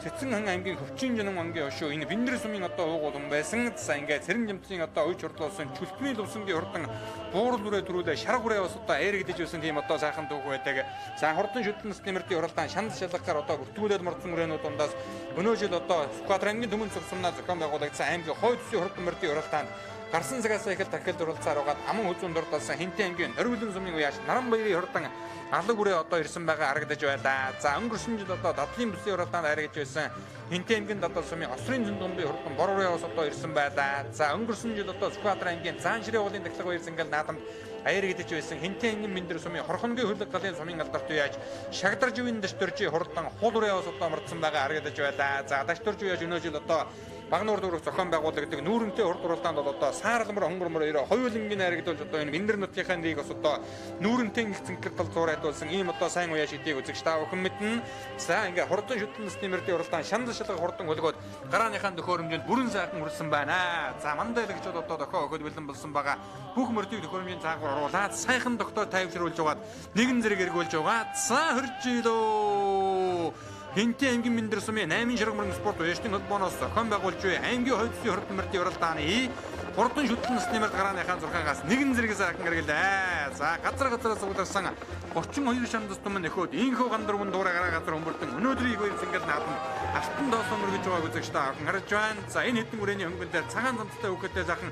Цэцэн хан аймгийн Хөвчин Жанан ангийн хошуу энэ Бэндэр сумын одоо уугуул хүн байсан. За ингээд Зэрэн жимцийн одоо ууж хурлуулсан чүлтмийн лувсангийн хурдан буурал бүрээ төрүүлээ шарга бүрээ бас одоо эргэж байсан тийм одоо сайхан дүүх байдаг. За хурдан шүтлэн насны мөрдийн уралдаан шанд шалгахаар одоо бүртгүүлээд мордсон мөрөөнүүд дундаас өнөө жил одоо Сквадрангийн төмөн цогсомноо зохион байгуулагдсан аймгийн хойд усны хурдан мөрдийн уралдаанд гарсан цагаас эхэл дахиад уралцаар угаад аман хүзүүн дурдсан Хэнтэй аймгийн Нориулан сумын уяаш Наранбаярын хурдан алаг үрээ одоо ирсэн байгаа харагдаж байна. За өнгөрсөн жил одоо Дадлын бүсийн уралдаанд харагдж байсан Хэнтэй аймгийн Дадал сумын Осрын зөндөмбийн хурдан Бор урээ бас одоо ирсэн байлаа. За өнгөрсөн жил одоо Сквадрын аймгийн Заан ширээ уулын дахлаг баяр цэнгэл наадамд аяргдэж байсан Хэнтэй аймгийн Бэндэр сумын Хорхонгийн хөлөг галын сумын алдарт уяаж Шагдар живийн дэштөржи хурдан хул урээ бас одоо мордсон байгаа харагдаж байлаа. За дэштөрж уяаж өнөө жил одоо Багнуур дүүрэг зохион байгуулагддаг нүүрэнтэй урд уралдаанд бол одоо саарлмар хонгормор өрөө хоёулангийн харагдуулж одоо энэ Бэндэр нутгийн лиг бас одоо нүүрэнтэй цэнгэлтэл зурайтуулсан ийм одоо сайн уяаш эдийг үзэгч та бүхэн мэднэ. За ингээ хурдан шүтлэн насны мөрдийн уралдаан шанд шалгах хурдан хөлгөөд гарааныхаа төхөөрөмжөнд бүрэн сайхан хүрсэн байна. За мандайлагч одоо дохио өгөөд бэлэн болсон байгаа. Бүх мөрдийг төхөөрөмжийн цаагаар оруулаад сайхан доктор тайвшруулж угаад нэгэн зэрэг эргүүлж байгаа. За хөрж идөө Хинтээ аймгийн Мэндэр сумын 8 ширхэг мөрөн спорт уяжтын холбооноос зохион байгуулж буй аймгийн хойд засгийн хурдан мөрдийн уралдааны хурдан шүтлэн насны мөрд гарааныхаа 6-аас нэгэн зэрэг сайхан хэрэглээ. За газраас угдсан 32 шандас том нөхөд инхүү гандар мөн дуурай гараа газар өмөрдөн өнөөдрийг үеийн ингээд наадам алтан доос өмөргөж байгаа үзэгчтэй авах харж байна. За энэ хэдэн хүрээний хөнгөн дээр цагаан цамцтай үхэтэй захан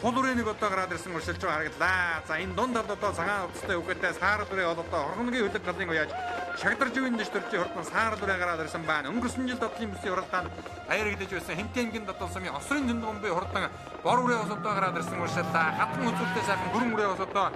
хол үрээнийг одоо гараад ирсэн өршөлж байгаа хараглаа. За энэ дунд талд одоо цагаан цамцтай үхэтэй саар дүрээ бол одоо хорхоногийн хөлөг галын уяаж шагдарж үеийн дэвтэрчийн хурдан саар дүрээ гараад ирсэн байна. Өнгөрсөн жил дотлын бүсийн уралдаанд аярагдаж байсан Хинтээ аймгийн дотор сумын осрын зөндгөн бий хурдан бор үрээ бас одоо гараад ирсэн өршөллөө. Хатан үзүүлэлтээ сайхан бүрэн үрээ бас одоо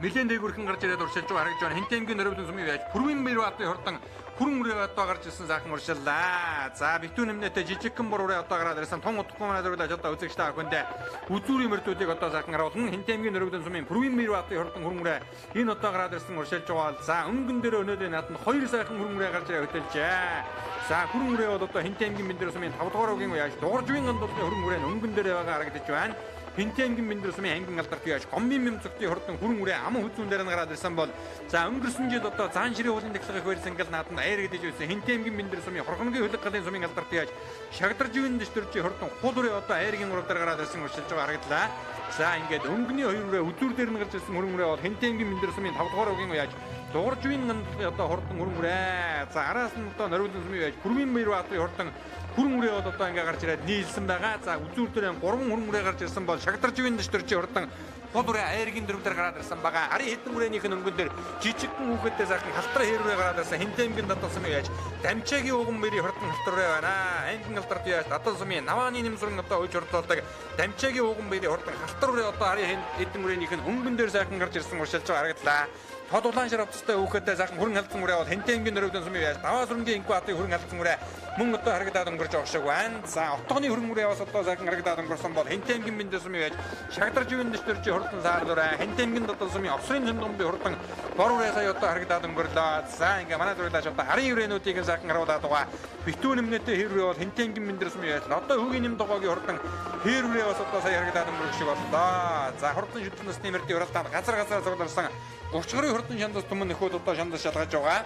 нэлээд дээгүүрхэн гарч ирээд уршилж байгаа харагдж байна. Хинтээ аймгийн нөрөвдөн сумын байж Пүрвийн Бэр баатны хурдан хүрэн үрээ одоо гарч ирсэн сайхан уршиллаа. За битүү нэмнэтэй жижигхэн бор үрээ одоо гараад ирсэн тун утгагүй манай зөвлөж одоо үзэгчтэй ахындэ үзүүрийн мөрдүүдийг одоо сайхан харуулна. Хинтээ аймгийн нөрөвдөн сумын Пүрвийн Бэр баатны хурдан хүрэн үрээ энэ одоо гараад ирсэн уршилж байгаа. За өнгөн дээр өнөөдрийн нааданд 2 сайхан хүрэн үрээ гарч ирээ хөтөлжээ. За хүрэн үрээ бол одоо Хинтээ аймгийн Мэндэр сумын 5 дугаар угийн уяаж дууржвийн гандуулны хүрэн үрээ өнгөн дээр байгаа харагдаж байна. Хинтээ аймгийн Мэндэр сумын аймгийн алдарт яаж гомбын мэмцөгтийн хурдан хүрэн үрээ ам хүзүүн дээр нь гараад ирсэн бол за өнгөрсөн жил одоо заан ширээ уулын тахлагыг хөрсөн гал нааданд аярагдаж байсан Хинтээ аймгийн Мэндэр сумын хорхоногийн хөлөг галын сумын алдарт яаж шагдарж үеийн дэвтэрчийн хурдан хул үрээ одоо аяргийн урав дээр гараад ирсэн уршилж байгаа хараглаа. За ингээд өнгөний 2 үрээ үзүүр дээр нь гарч ирсэн хүрэн үрээ бол Хинтээ аймгийн Мэндэр сумын 5 дугаар угийн уяаж дуурж үеийн одоо хурдан хүрэн үрээ. За араас нь одоо нөрвөлөн сумын яаж Пүрвийн Бэр баатны хурдан хүрэн үрээ бол одоо ингээ гарч ирээд нийлсэн байгаа. За үзүүр дээр 3 хүрэн үрээ гарч ирсэн бол шагдарж үеийн дэвтэрчийн хурдан хол үрээ аяргийн дөрөвдөр гараад ирсэн байгаа. Ари хэдэн үрээнийх нь өнгөн дээр жижигхэн хүүхэдтэй сайхан халтар хээр үрээ гараад ирсэн Хинтээ аймгийн дотор сумын яаж дамжаагийн уган мэрийн хурдан халтар үрээ байна. Аймгийн алдарт яаж дотор сумын навааны нэмсрэн одоо уйж хурдуулдаг дамжаагийн уган мэрийн хурдан халтар үрээ одоо ари хэдэн үрээнийх нь өнгөн дээр сайхан гарч ирсэн уршилж байгаа хараглаа. Тод улаан шарвцтай хүүхэдтэй сайхан хүрэн халдсан үрээ бол Хинтээ аймгийн нөрөвдөн сумын яаж даваа сүрэнгийн инкүү хатын хүрэн халдсан үрээ мөн одоо харагдаад өнгөрч байгаа шиг байна. За отгоны хүрэн үрээ бас одоо сайхан харагдаад өнгөрсөн бол Хинтээ аймгийн Мэндэр сумын яаж шагдарж үеийн дэвтэрчийн хурдан саар дүрээ Хинтээ аймгийн дотор сумын овсрын зөндгөн бий хурдан бор үрээ сая одоо харагдаад өнгөрлөө. За ингээ манай зөвлөж одоо арын үрээнүүдийг сайхан харуулаад байгаа. Битүү нэмнэтэй хэр үрээ бол Хинтээ аймгийн Мэндэр сумын яаж одоо хөгийн нэм догоогийн хурдан хэр үрээ бас одоо сая харагдаад өнгөрөх шиг боллоо. За хурдан шүтэн насны мөрдийн уралдаанд газар цугларсан 30 гаруй хурдан шандас түмэн нөхөд одоо шандас шалгаж байгаа.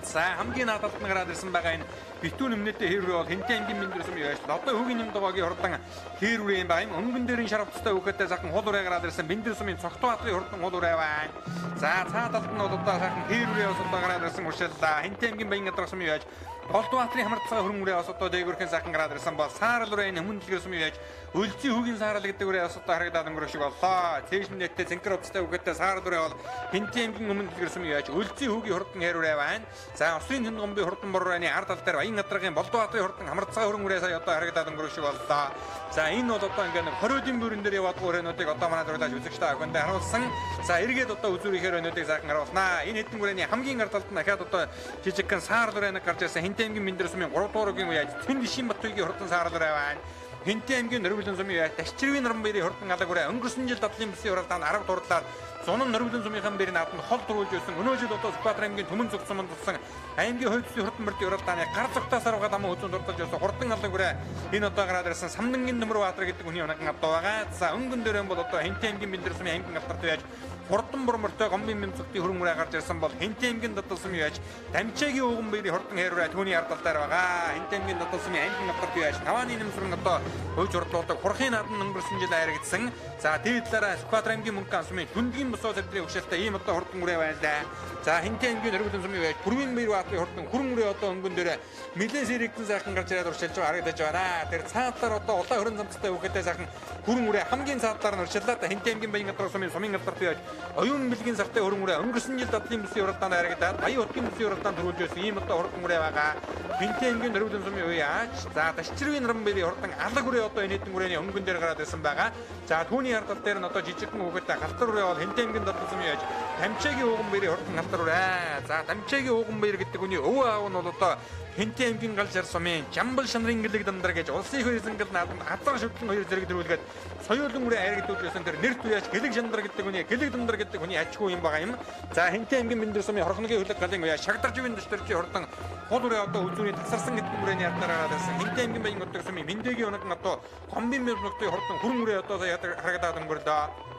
За хамгийн наадалт нь гараад ирсэн байгаа энэ битүү нэмнэтэй хэр үрээ бол Хинтээ аймгийн Мэндэр сумын яаж одоо хөгийн нэм догоогийн хурдан хэр үрээ юм байна. Өнгөн дээрийн шарвцтай хүүхэдтэй сайхан хол үрээ гараад ирсэн Мэндэр сумын цогт баатрын хурдан хол үрээ байна. За цааталт нь бол одоо сайхан хэр үрээ бас одоо гараад ирсэн уршиллаа. Хинтээ аймгийн Баян гадрах сумын яаж Голдбаатрын хамарцгаа хүрэн үрээ бас одоо дээгүүрхэн сайхан гараад ирсэн бол саарл үрээний өмнө дэлгэр сумын яаж өлзий хүүгийн саарл гэдэг үрээ бас одоо харагдаад өнгөрөх шиг боллоо. Цээгш нэттэй цэнхэр уцтай хүүхэдтэй саарл үрээ бол Хинтээ аймгийн өмнө дэлгэр сумын яаж өлзий хүүгийн хурдан хэр үрээ байна. За осрын зөндгөн хурдан бор үрээний ард тал дээр Баян гадрахын Голдбаатрын хурдан хамарцгаа хүрэн үрээ сая одоо харагдаад өнгөрөх шиг боллоо. За энэ бол одоо ингээд нэг 20-ийн бүрэн дээр яваад үрээнүүдийг одоо манай зөвлөж үзэгчтэй ахындаа харуулсан. За эргээд одоо үзүүрийнхээ өрөөнүүдийг сайхан харуулнаа. Энэ хэдэн үрээний хамгийн ард талд нь дахиад одоо жижигхэн саарл үрээ гарч ирсэн Хинтээ аймгийн Мэндэр сумын 3 дугаар угийн уяаж Тэнд Ишин Батбаягийн хурдан саарл үрээ байна. Хинтээ аймгийн нөрвөлөн сумын уяаж Ташчирвийн Норон баярын хурдан алаг үрээ өнгөрсөн жил дотлын бүсийн уралдаанд 10 дурдлаар зунан нөрвөлөн сумынхан бэрийн нааданд хол дөрүүлж байсан. Өнөө жил одоо Сүхбаатар аймгийн Түмэн зүг суманд тулсан аймгийн хойд засгийн хурдан мөрдийн уралдааны гар зүгтээс аргагаад амын үзүүн дурдж байсан хурдан алаг үрээ энэ одоо гараад ирсэн Самдангийн Нөмөр Баатар гэдэг хүний унаган авдаа байгаа. За өнгөн дээрэн бол одоо Хинтээ аймгийн Мэндэр сумын аймгийн алдарт уяаж хурдан бурмөртэй гомбын мэмцэгтийн хүрэн үрээ гарч ирсэн бол Хинтээ аймгийн дотор сумын яаж дамжаагийн уган баярын хурдан хэр үрээ түүний ард тал дээр байгаа. Хинтээ аймгийн дотор сумын аймгийн алдарт уяаж навааны нэмсрэн одоо хойж урдлуулдаг хурхын нааданд өнгөрсөн жил аярагдсан. За дээд талаараа Сүхбаатар аймгийн Мөнгөн сумын Дүндгийн босоо сэдрийн өгшөлтөй ийм одоо хурдан үрээ байна л да. За Хинтээ аймгийн нөрвөлөн сумын яаж Пүрвийн Бэр баатны хурдан хүрэн үрээ одоо өнгөн дээр нэлээд сэрэгдэн сайхан гарч ирээд уршилж байгаа харагдаж байна. Тэр цаатаар одоо улаан хөрөн замцтай хүүхэдтэй сайхан хүрэн үрээ хамгийн цаатаар нь уршиллаа. Хинтээ аймгийн Баян гадрах сумын алдарт уяаж оюун бэлгийн сартай хөрөн үрээ өнгөрсөн жил дотлын бүсийн уралдаанд харагдаад Баян утгийн бүсийн уралдаанд төрүүлж байсан ийм одоо хурдан үрээ байгаа. Хинтээ аймгийн нөрвөлөн сумын уяаж за Ташчирвийн Норон баярын хурдан алаг үрээ одоо энэ хэдэн үрээний өнгөн дээр гараад ирсэн байгаа. За түүний ард тал дээр нь одоо жижигхэн хүүхэдтэй халтар үрээ бол Хинтээ аймгийн дотор сумын уяаж дамжаагийн уган баярын хурдан халтар үрээ. За дамжаагийн уган баяр гэдэг үний өвөө аав нь бол одоо Хинтээ аймгийн Галжар сумын Жамбал шанрын гэлэг дамдар гэж улсын хоёр зангал нааданд хазар шүтлэн хоёр зэрэг дөрүүлгээд соёолын үрээ аярагдуулж байсан тэр нэр туяач гэлэг шандар гэдэг үний гэлэг дамдар гэдэг үний ачгүй юм байгаа юм. За Хинтээ аймгийн Мэндэр сумын хорхоногийн хөлөг галын уяа шагдарж үеийн дэвтэрчийн хурдан хол үрээ одоо үзүүрийн тасарсан гэдэг үрээний ардаараа гарсан. Хинтээ аймгийн Баян гадрах сумын Миндэгийн унаган одоо гомбын мөрмөгтэй хурдан хүрэн үрээ одоо харагдаад өнгөрлөө.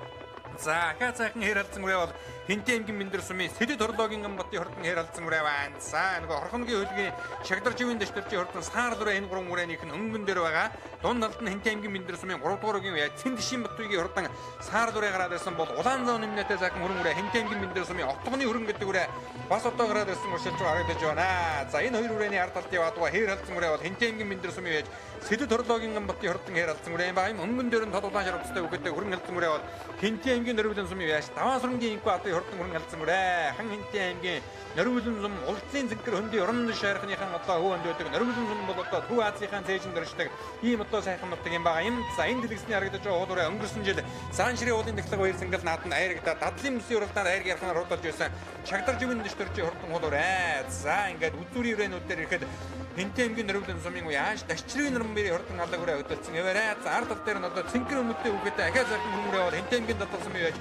За ахаа цайхан хэрэлцэн үрээ бол Хинтээ аймгийн Мэндэр сумын Сэдэд хорлоогийн Гамбатын хурдан хэрэлцэн үрээ байна. За нөгөө Хорхонгийн хөлгийн Шагдар живийн дэвтэрчийн хурдан саар дүрэ энэ гурван үрээнийх нь өнгөн дээр байгаа. Дунд талд нь Хинтээ аймгийн Мэндэр сумын 3 дугаар үгийн яа Цэндшин Батбайгийн хурдан саар дүрэ гараад ирсэн бол Улаан зоон нэмнэтэй цаахан хөрөн үрээ Хинтээ аймгийн Мэндэр сумын Отгоны хөрөн гэдэг үрээ бас одоо гараад ирсэн уршилж харагдаж байна. За энэ хоёр үрээний ард талд яваад хэрэлцэн үрээ бол Хинтээ аймгийн Мэндэр сумын яа Сэдэд хорлоогийн Гамбатын хурдан хэрэлцэн үрээ байгаа юм. Өнгөн дээр нь тодулаан шаргацтай үгэдэг хөрөн хэлцэн үрээ бол Хинтээ аймгийн Нөрвөлөн сумын яаш Даваа сүрэнгийн инква атын хурдан хөрөн хэлцэн үрээ. Хан Хинтээ аймгийн Нөрвөлөн сум улсын зэнкэр хөндийн орон шаархныхан одоо хөвөнд байдаг. Нөрвөлөн сум бол одоо Төв Азийн цээжинд дөршдөг ийм одоо сайхан нутаг юм байгаа юм. За энэ дэлгэцний харагдаж байгаа уулуураа өнгөрсөн жил Цаан ширээ уулын дахлага баяр сангал нааданд айрагдаа дадлын мөсийн уралдаанд айр ярханаар хурдалж байсан. Шагдар живийн дэвтэрчийн хурдан уулуураа. За ингээд үзүүрийн үрээнүүд дээр ирэхэд Хинтээ аймгийн Нөрвөлөн сумын яаш дашчрын нэрмбэрийн хурдан алгаараа хөдөлсөн яваарай. За ард тал дээр нь одоо цэнкэр өмнөдөө үгэтэй ахаа зархан хүмүүрээ бол Хинтээ аймгийн дотор сумын яаш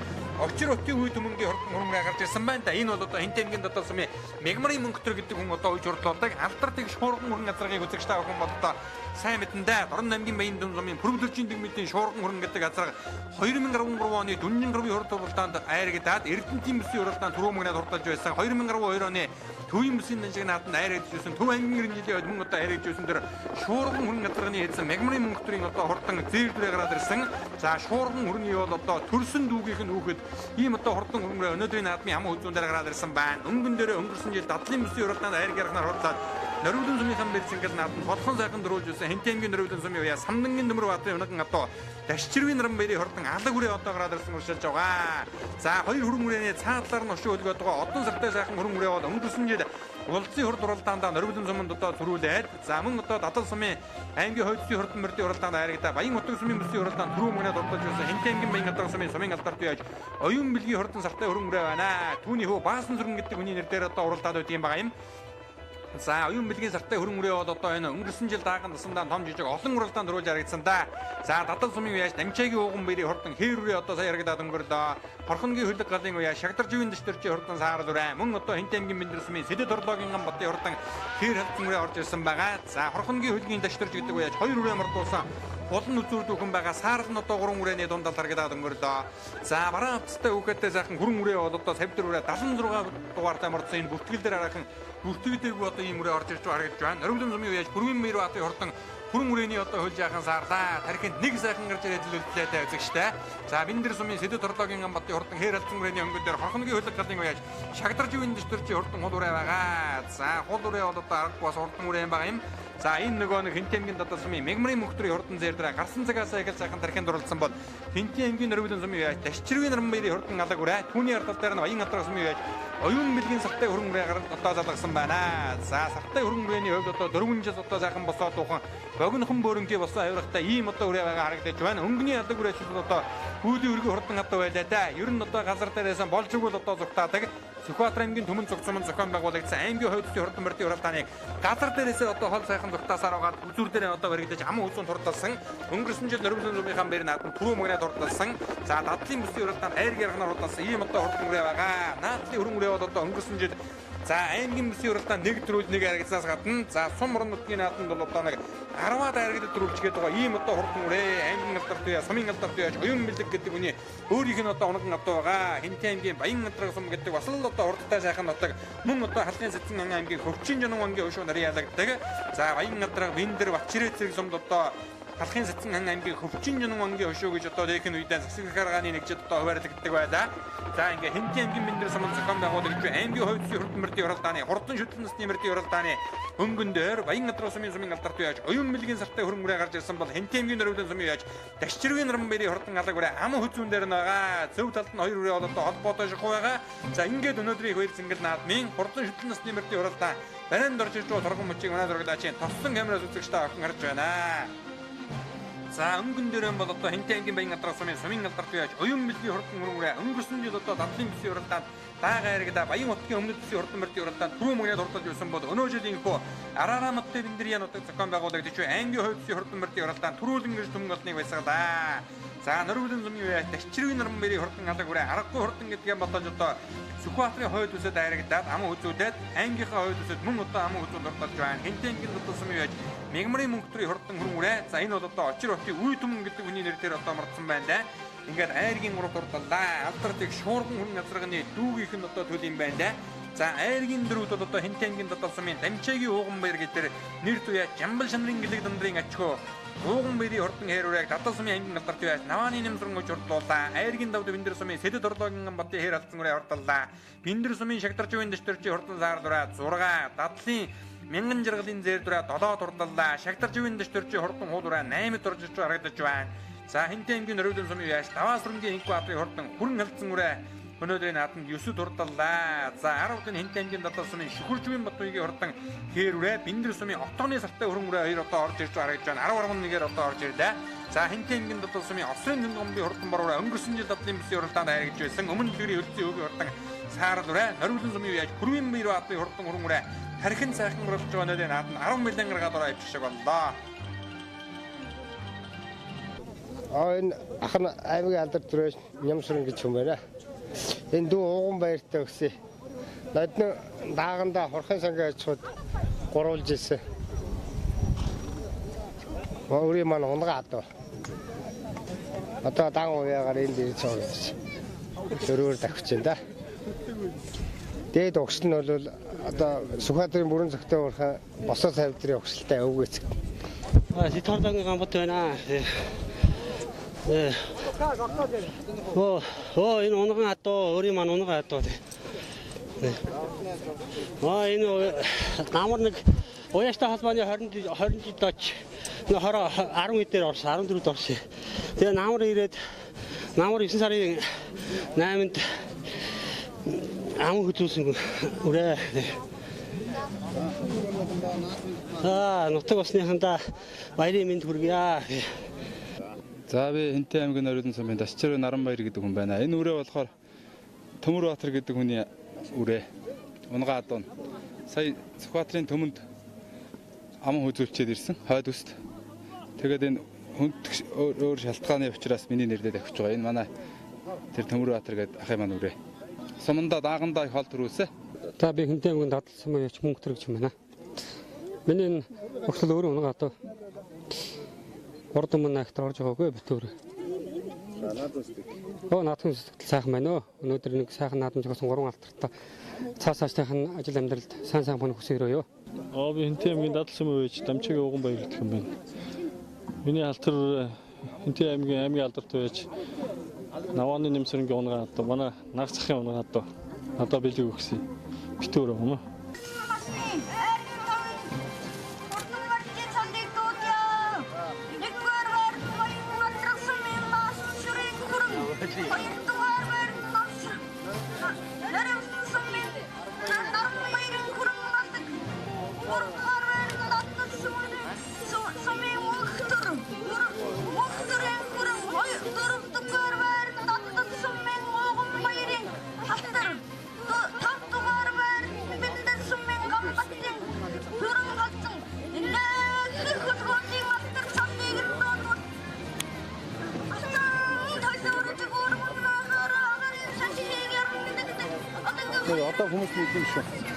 очир утгийн үе төмөнгийн хурдан хүмүүрээ гарч ирсэн байна да. Энэ бол одоо Хинтээ аймгийн дотор сумын Мегмарын мөнгөтөр гэдэг хүн одоо үеж хурдлуулдаг алдар тэгш хуурган хөрөн газрыг үзэгч та бүхэн бол одоо сайн мэдэн дээ. Орон аймгийн Баян дүн сумын Пүрвдөржин дэгмэдийн шуурган хөрөн гэдэг газар 2013 оны Дүнжин гэрийн хурд уралдаанд айрагдаад Эрдэнэтийн мөсийн уралдаанд түрүү мөнгөнд хурдалж байсан. 2012 оны Төвийн мөсийн данжиг нааданд айрагдж байсан. Төв аймгийн жилийн мөн одоо айрагдж байсан дэр шуурган хөрөн газрын хэлсэн Мегмарын мөнгөтрийн одоо хурдан зээл дүрээ гараад ирсэн. За шуурган хөрөний бол одоо төрсөн дүүгийнх нь хүүхэд ийм одоо хурдан хөрөнгө өнөөдрийн наадмын аман үзүүн дээр гараад ирсэн байна. Өнгөн дээр өнгөрсөн жил дадлын мөсийн уралдаанд айр гарахнаар хурлаад Нөрвөлөн сумын хан бэлцэнгэл нааданд бодхон сайхан дөрүүлж байсан. Хинтээ аймгийн Нөрвөлөн сумын уяа Самдангийн Дөмөр батын өнөгөн одоо дашчирвийн Рамбэрийн хурдан алаг үрээ одоо гараад ирсэн уршилж байгаа. За хоёр хөрөн үрээний цаатлаар нь очиж өлгөөд байгаа одон сартай сайхан хөрөн үрээ бол өнгөрсөн жил улсын хурд уралдаанд Нөрвөлөн суманд одоо төрүүлээд за мөн одоо Дадал сумын аймгийн хойдсын хурдан мөрдийн уралдаанд айрагдаа Баян утга сумын мөсийн уралдаанд түрүү мөнгөнд дурдж байсан. Хинтээ аймгийн Баян утга сумын алдарт яаж оюун бэлгийн хурдан сартай хөрөн үрээ байна. Түүний хөө Баасан сүрэн гэдэг хүний нэр дээр одоо уралдаад байдаг юм байгаа юм. За оюун бэлгийн сартай хөрөн үрээ бол одоо энэ өнгөрсөн жил дааган тасандаа том жижиг олон уралдаанд төрүүлж харагдсан да. За Дадал сумын уяаш Дамчаагийн ууган бэрийн хурдан хээр үрээ одоо сая харагдаад өнгөрлөө. Хорхонгийн хөлөг галын уяа Шагдар живийн дэвтэрчийн хурдан саар дүрэ. Мөн одоо Хинтээ аймгийн Мэндэр сумын Сэдэд хорлоогийн Гамбатын хурдан хээр халдсан үрээ орж ирсэн байгаа. За Хорхонгийн хөлгийн дэвтэрч гэдэг уяаш хоёр үрээ мордуулсан. Олон үзүүр дүүхэн байгаа саар нь одоо 3 үрээний дундал харагдаад өнгөрлөө. За бараан хавцтай үхэтэй сайхан хөрөн үрээ бол одоо 50 үрээ 76 дугаартай мордсон энэ бүртгэл дээр хараахан бүртгэдэггүй одоо ийм үрээ орж ирж харагдаж байна. Нөрвөлөн сумын уяаж Бүрвэн мэр батын хурдан хөрөн үрээний одоо хөлж яхан саарлаа. Тархинд нэг сайхан гарч ирээд төлөвлөлтэй үзэгчтэй. За Мэндэр сумын Сэдэд хорлоогийн Гамбатын хурдан хээр халдсан үрээний өнгөн дээр Хорхонгийн хөлөг галын уяаж Шагдар живийн дэвтэрчийн хурдан хул үрээ байгаа. За хул үрээ бол одоо арга бас хурдан үрээ байгаа юм. За энэ нөгөө нэг Хинтээ аймгийн Дадал сумын Мегмарын мөнгөтрийн хурдан зэр дээр гарсан цагаас эхэл сайхан тархинд дурлсан бол Хинтээ аймгийн Нөрвөлөн сумын яаш дашчирвийн Рамбэрийн хурдан алаг үрээ түүний ард тал дээр нь Баян атра сумын яаш оюун бэлгийн сартай хөрөн үрээ одоо залгасан байна. За сартай хөрөн үрээний хувьд одоо 4 жил одоо сайхан босоод ухаан богинохон бөөрөнгөө босон авирахтай ийм одоо үрээ байгаа харагдаж байна. Өнгөний алаг үрээчүүд одоо хүүдийн өргөн хурдан одоо байлаа да. Ер нь одоо газар дээрээс болж игэл одоо зугтаадаг. Сүхбаатар аймгийн Төмөн цогцмон зохион байгуулагдсан аймгийн хойдсын хурдан мөрдийн уралдааныг газар дээрээс одоо хол сайхан зугтаасаар байгаа үзүүр дээр одоо баригдаж аман үзүүн турдалсан. Өнгөрсөн жил Нөрвөлөн сумын бэр нааданд түрүү мөнгөнд турдалсан. За Дадлын мөсийн уралдаанд айр гарахнаар хурдалсан ийм одоо хурдан үрээ байгаа. Наадлын хөрөн үрээ бол одоо өнгөрсөн жил за аймгийн мөсийн уралдаанд нэг төрүүл нэг харагдсанаас гадна за сум орон нутгийн нааданд бол одоо нэг 10-аад харагдаж төрүүлчгээд байгаа ийм одоо хурдан үрээ аймгийн алдарт яа сумын алдарт яа оюун бэлэг гэдэг үний өөрийнх нь одоо унган авдаг байгаа. Хинтээ аймгийн Баян атра сум гэдэг бас л одоо хурдтай сайхан нутаг мөн одоо Халдын Сэцэн аймгийн Хөвчин Жанан ангийн өшөө нарийн ялагддаг. За Баян атра Виндэр Бачирээ зэрэг сумд одоо Халдын Сэцэн аймгийн Хөвчин Жанан ангийн өшөө гэж одоо лейхэн үедээ засаг гаргааны нэгжид одоо хуваарлагддаг байлаа. За ингээ Хинтээ аймгийн Мэндэр сумын зохион байгуулагч аймгийн хойдсын хурдан мөрдийн уралдааны хурдан шүтлэн насны мөрдийн уралдааны өнгөн дээр Баян атра сумын алдарт яаж оюун бэлгийн сартай хөрөн үрээ гарч ирсэн бол Хинтээ аймгийн Нөрвөлөн сумын яаж дашчирвийн Рамбэрийн хурдан алаг үрээ аман хөзүүн дээр нь байгаа. Зөв талд нь хоёр үрээ бол одоо холбоотой шахуу байгаа. За ингээд өнөөдрийн хоёр зингэл наадмын хурдан шүтлэн насны мөрдийн уралдаан баринд орж ирж байгаа торгон мөчийг манай зурагдаачийн тослон камераас үзэгчтэй охин харж байна. За өнгөн дээр бол одоо Хинтээ аймгийн Баян атра сумын алдарт яаж оюун бэлгийн хурдан хөрөн үрээ өнгөрсөн жил одоо Дадлын мөсийн уралдаанд даага иргэдэ Баян утгийн өмнөд мөсийн хурдан мөрдийн уралдаанд түрүү мөнгөнд хурдалж байсан бол өнөө жилийн хөө Арараматтай Бэндэрийн нутаг зохион байгуулагдаж аймгийн хойдсын хурдан мөрдийн уралдаанд түрүүлэн гэрж төмөн олныг баясгалаа. За Нөрвөлөн сумын уяа дашчирвийн Рамбэрийн хурдан алаг үрээ аргагүй хурдан гэдгээ бодож одоо Сүхбаатарын хойд үсэд айрагдаад аман үзүүлээд ангийнхаа хойд үсэд мөн одоо аман үзүүнд дурталж байна. Хинтээ аймгийн Дадал сумын уяа Мегмарын мөнгөтрийн хурдан хөрөн үрээ. За энэ бол одоо очир хамтын үе түмэн гэдэг үний нэрээр одоо мартсан байна да. Ингээд айргийн 3 дурталлаа. Алдарт их шуурган хүрэн газарганы дүүгийнх нь одоо төлөм байна да. За айргийн 4-д бол одоо Хэнтэй аймгийн дотор сумын Дамчаагийн ууган баяр гэдэг нэр туяа Жамбал шанарын гэлэг дандрын ачхөө ууган баярын хурдан хэрүүрэг Татал сумын аймгийн алдарт байс Навааны нэмсрэн гоч урдлуулаа. Айргийн давд Биндэр сумын Сэдэд орлогын батын хэр алдсан үрээ хурдаллаа. Биндэр сумын Шагтарч үеийн дэвтэрчийн хурдан саар дураа 6 Дадлын мянган жаргалын зэр дураа 7 хурдаллаа. Шагтарч үеийн дэвтэрчийн хурдан хуудураа 8 дуржиж харагдаж байна. За Хэнтэй аймгийн Нөрөвдөн сумын яаш Даваасрынгийн инхүү адрын хурдан хүрэн алдсан үрээ өнөөдрийн нааданд 9 дурдаллаа. За 10-д Хэнтэй аймгийн Дадал сумын Шүхүржвийн Батбаягийн хурдан хэрүрээ Биндэр сумын Отооны сартай хөрөн үрээ 2 одоо орж ирж харагдаж байна. 10-1-ээр одоо орж ирлээ. За Хэнтэй аймгийн Дадал сумын Осрын гомбын хурдан баруураа өнгөрсөн жил Дадлын бүсийн уралдаанд харагдж байсан. Өмнө дэлгэрийн хөлцийн хөгийн хурдан Саарал үрээ Нөрөвдөн сумын яаш Хүрвэн Баяр адрын хурдан хөрөн үрээ тархин сайхан уралж байгаа өнөөдрийн нааданд 10 милион гаргаад ороо авчих шиг боллоо. Энэ ахын аймгийн алдар төрөөс Нямсрын гэж юм байна. Энэ дүү ууган баяртай өгсөн. Нодны дааганда хорхон сангийн ачууд гурвуулж ирсэн. Өөрийн маань унгаа адуу. Одоо даан уяагаар энд ирж байгаа гэж. Төрөөр давхиж байна да. Дээд огс нь бол одоо Сүхбаатарын бүрэн зөвхөн уурхай босоо савдрын огсолтой өвгөөц. Сэтгордгийн гамбат байна. Энэ унган адуу өөрийн маань унган адуу. Энэ намар нэг уяастай холбооны 20 дооч 10 дээр орсон 14-д орсон. Тэгээ намар ирээд намар 9 сарын 8-нд ам хөдөлсөн үрээ. Нутаг усныхандаа баярын мэнд хүргье. За би Хэнтэй аймгийн Нөрөвдөн сумын Дасчир Наранбаяр гэдэг хүн байна. Энэ үрээ болохоор Төмөрбаатар гэдэг хүний үрээ. Унгаа адуун. Сая Сүхбаатарын төмөнд ам хөдөлчихэд ирсэн. Хойд үст. Тэгээд энэ өөр шалтгааны учраас миний нэрдээ тавьчих байгаа. Энэ манай тэр Төмөрбаатар гэдэг ахын маань үрээ. Суманда даагандаа их хол төрүүлсэн. За би Хэнтэй аймгийн Дадал сумын яч мөнгө төрөгч юм байна. Миний өгсөл өөрөө унгаа адуу. Ордон мань ахтар орж байгаагүй битүүр. Наадхан сэтгэл сайхан байна. Өнөөдөр нэг сайхан наадамж гасан 3 алтартай цаашаастайхан ажил амьдралд сайн бүхэн хүсээрөө. Би Хэнтэй аймгийн Дадал сумын үеч Дамчаагийн ууган баяр гэх юм байна. Миний алтар Хэнтэй аймгийн алдарт үеч Навааны нэмсрэнгийн унгаа адуу. Манай наг захын унгаа адуу. Одоо бэлэг өгсөн. Битүүр юм уу? Одоо хүмүүс мэдэн шүү.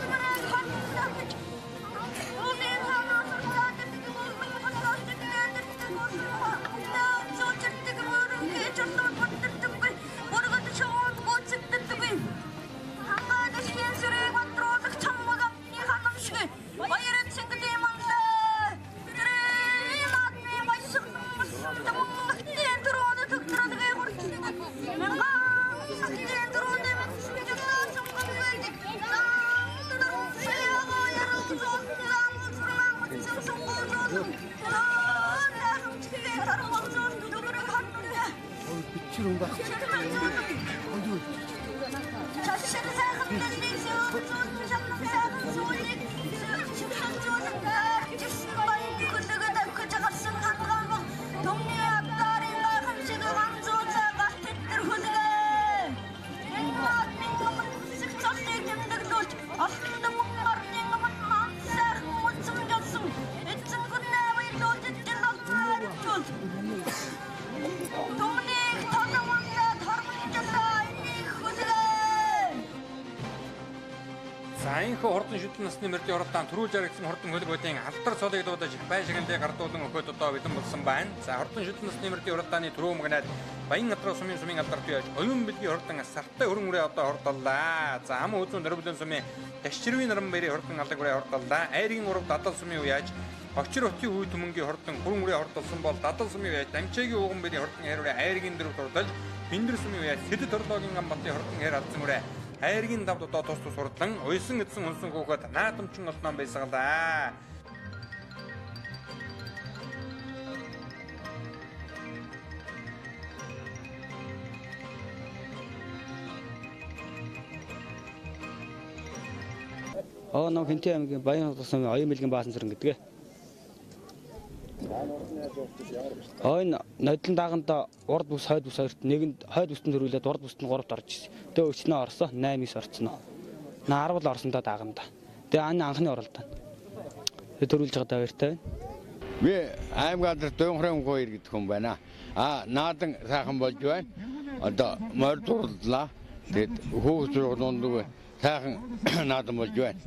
За энэхүү хурдан шүтэн насны мөрдийн хурдтаан түрүү жаргсан хурдан хөлбөдийн алдар цолыг дуудаж байшигнтэй гардуулан өгөхөд одоо бэлэн болсон байна. За хурдан шүтэн насны мөрдийн хурдтааны түрүү мгнаад баян гадраа сумын алдарт яаж оюун бэлгийн хурдан сартай хөрөн үрээ одоо хурдаллаа. За ам үзүүн дөрвөлөн сумын ташчирвийн наран баярын хурдан алдаг үрээ хурдаллаа. Айргийн урав дадал сумын үеаж Очир хотын үе төмөнгийн хурдан хөрөн үрээ хурдалсан бол дадал сумын үеаж дамчаагийн ууган баярын хурдан хайрын айргийн дөрөв хурдалж Биндэр сумын үеаж сэдэд орлоогийн гамбатын хурдан хайр алдсан үрээ Хайргийн давд одоо тус хурдан уйсан эдсэн унсан хөөхөд наадамчин олноон байсаглаа. Нөө Хинтээ аймгийн Баян сумын оюун бэлгийн баасан зэрэг гэдэг. Энэ нодлон дааганда урд бүс хойд бүс хоёрт нэгэнд хойд бүстэн төрүүлээд урд бүст нь 3-т орж ирсэн. Тэгээ өчнөө орсон 8-9 орсон. 10 л орсондоо дааганда. Тэгээ анхны оролдоо. Тэгээ төрүүлж байгаа баяртай байна. Би аймаг алдарт Дөнгөрөн хоёр гэдэг хүн байна. Наадан сайхан болж байна. Одоо морь дурлаа. Тэгээд хүүхд зургуулдаг сайхан наадан болж байна.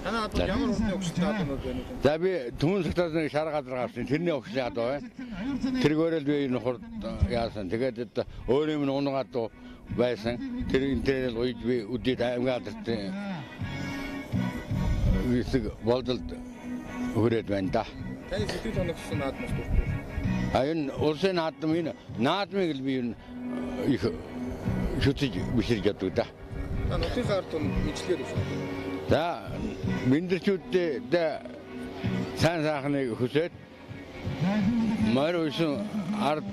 Танаа одоо ямар урдны өгшөлт наадамуд байна вэ? За би түмэн сэтээс нэг шар газар гарсан. Тэрний өгшөлт одоо байна. Тэргээрэл би энэ хурд яасан. Тэгээд өөр юм унгаад байсан. Тэр интернет үйд би үдээд аймаг алдарт висэг болдолд хүрээд байна да. Таны сэтгэл хоногсон наадмаас дуртай. Энэ улсын наадам энэ наадмыг л би их шүтэж биширж яддаг да. Таны утгын ард нь ижлэгээр үсэ. За мэндэрчүүдтэй сайн сайхныг хүсээд морь уйсан ард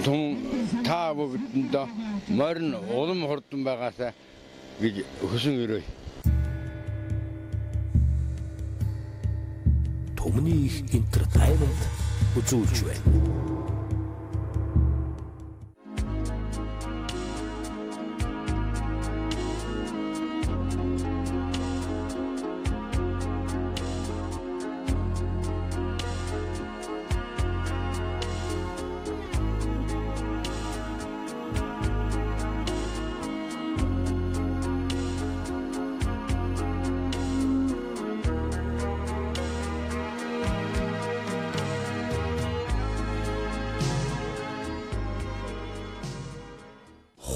том та бүгдэндээ морь нь улам хурдан байгаасаа гэж хүсэн өрөө. Томны их entertainment үзүүлж байна.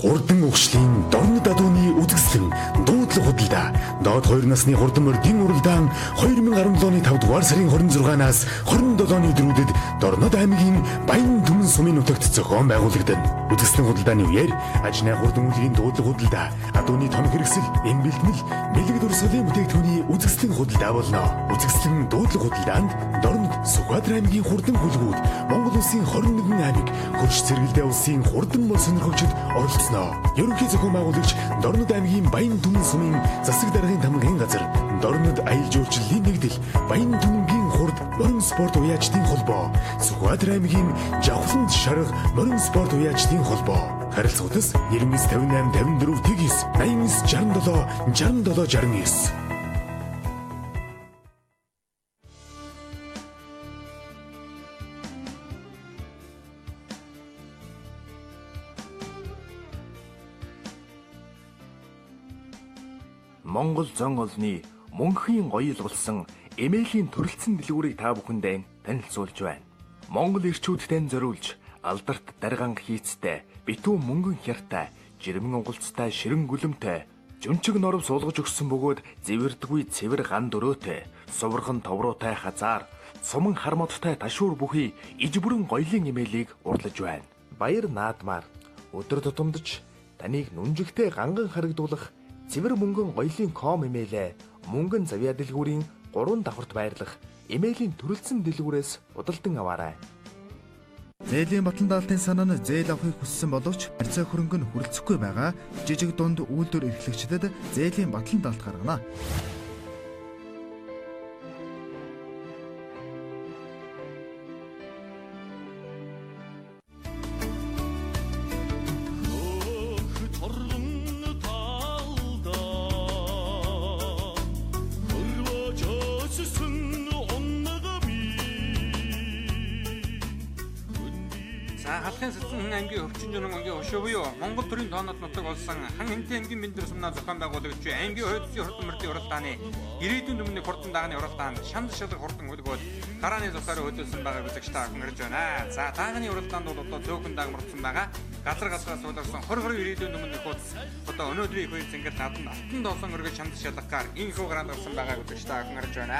Хурдан угшлийн дорны дадууны үзэсгэлэн дуудлага худалдаа доод 2 насны хурдан мордын уралдаан 2017 оны 5 дугаар сарын 26-наас 27-ны өдрүүдэд Дорнод аймгийн Баян Түмэн сумын нутагт зохион байгуулагдана. Үзэсгэлэн худалдааны үеэр ажны хурдан үлгийн дуудлага худалдаа, адууны том хэрэгсэл, эм бэлтгэл, бэлэг дурсгалын бүтээгдэхүүний үзэсгэлэн худалдаа болно. Үзэсгэлэн дуудлага худалдаанд Дорнод Сүхбаатар аймгийн хурдан хүлгүүд, Монгол улсын 21 аймаг, хөрш цэргэлдээ улсын хурдан мөр сонирхогчид оролцсноо. Ерөнхий зохион байгуулагч Дорнод аймгийн Баян Түмэн сумын засаг даргын тамгын газар, Дорнод аялал жуулчлалын нэгдэл, Баян Түмэнгийн хурд морин спорт уяачдын холбоо, Сүхбаатар аймгийн Жавхланд шарга морин спорт уяачдын холбоо. Харилцагчдаас 9958 54 тэгис 89 67 69. Монгол зон олны мөнхийн гоёлгуулсан эмээлийн төрөлцсөн дэлгүүрийг та бүхэндээ танилцуулж байна. Монгол ирчүүдтэй зориулж алдарт дарганг хийцтэй, битүү мөнгөн хяртай, жирэмэн угалцтай, ширэн гүлэмтэй, жөнчөг норов суулгаж өгсөн бөгөөд зэвэрдгүй цэвэр ган дөрөөтэй, суврхан товруутай хазаар, суман хармодтой ташуур бүхий иж бүрэн гоёлын эмээлийг урлаж байна. Баяр наадмаар өдөр тутамдж таныг нүнжигтэй ганган харагдуулах цэвэр мөнгөн гоёлын ком эмээлээ мөнгөн завья дэлгүүрийн 3 давхарт байрлах эмээлийн төрөлцсөн дэлгүүрээс худалдан аваарай. Зээлийн батлан даалтын санаа нь зээл авахыг хүссэн боловч харьцаа хөрөнгө нь хүрэлцэхгүй байгаа жижиг дунд үйлдвэр эрхлэгчдэд зээлийн батлан даалт гаргана. За халахын Сэцэн аймгийн Өвчин Жонон ангийн хөшөө буюу Монгол төрийн тоонод нутаг болсон хан хэнтэй аймгийн Бэндэр сумнаа зохион байгуулагч аймгийн хойдсын хурдан мөрдийн уралдааны ирээдүйн өмнөх хурдан дагны уралдаанд шанд шалгах хурдан хөлгөөд харааны зохиороо хөдөлсөн байгаа үзэгч та хүн ирж байна. За дагны уралдаанд бол одоо цөөхөн дагмарсан байгаа. Газар газраас суулгасан 20 ирээдүйн өмнөх хуудас одоо өнөөдрийн их үеийн зингэр нааданд алтан доосон өргөж шанд шалгахаар инхүү гараад гарсан байгаа үзэгч та хүн ирж байна.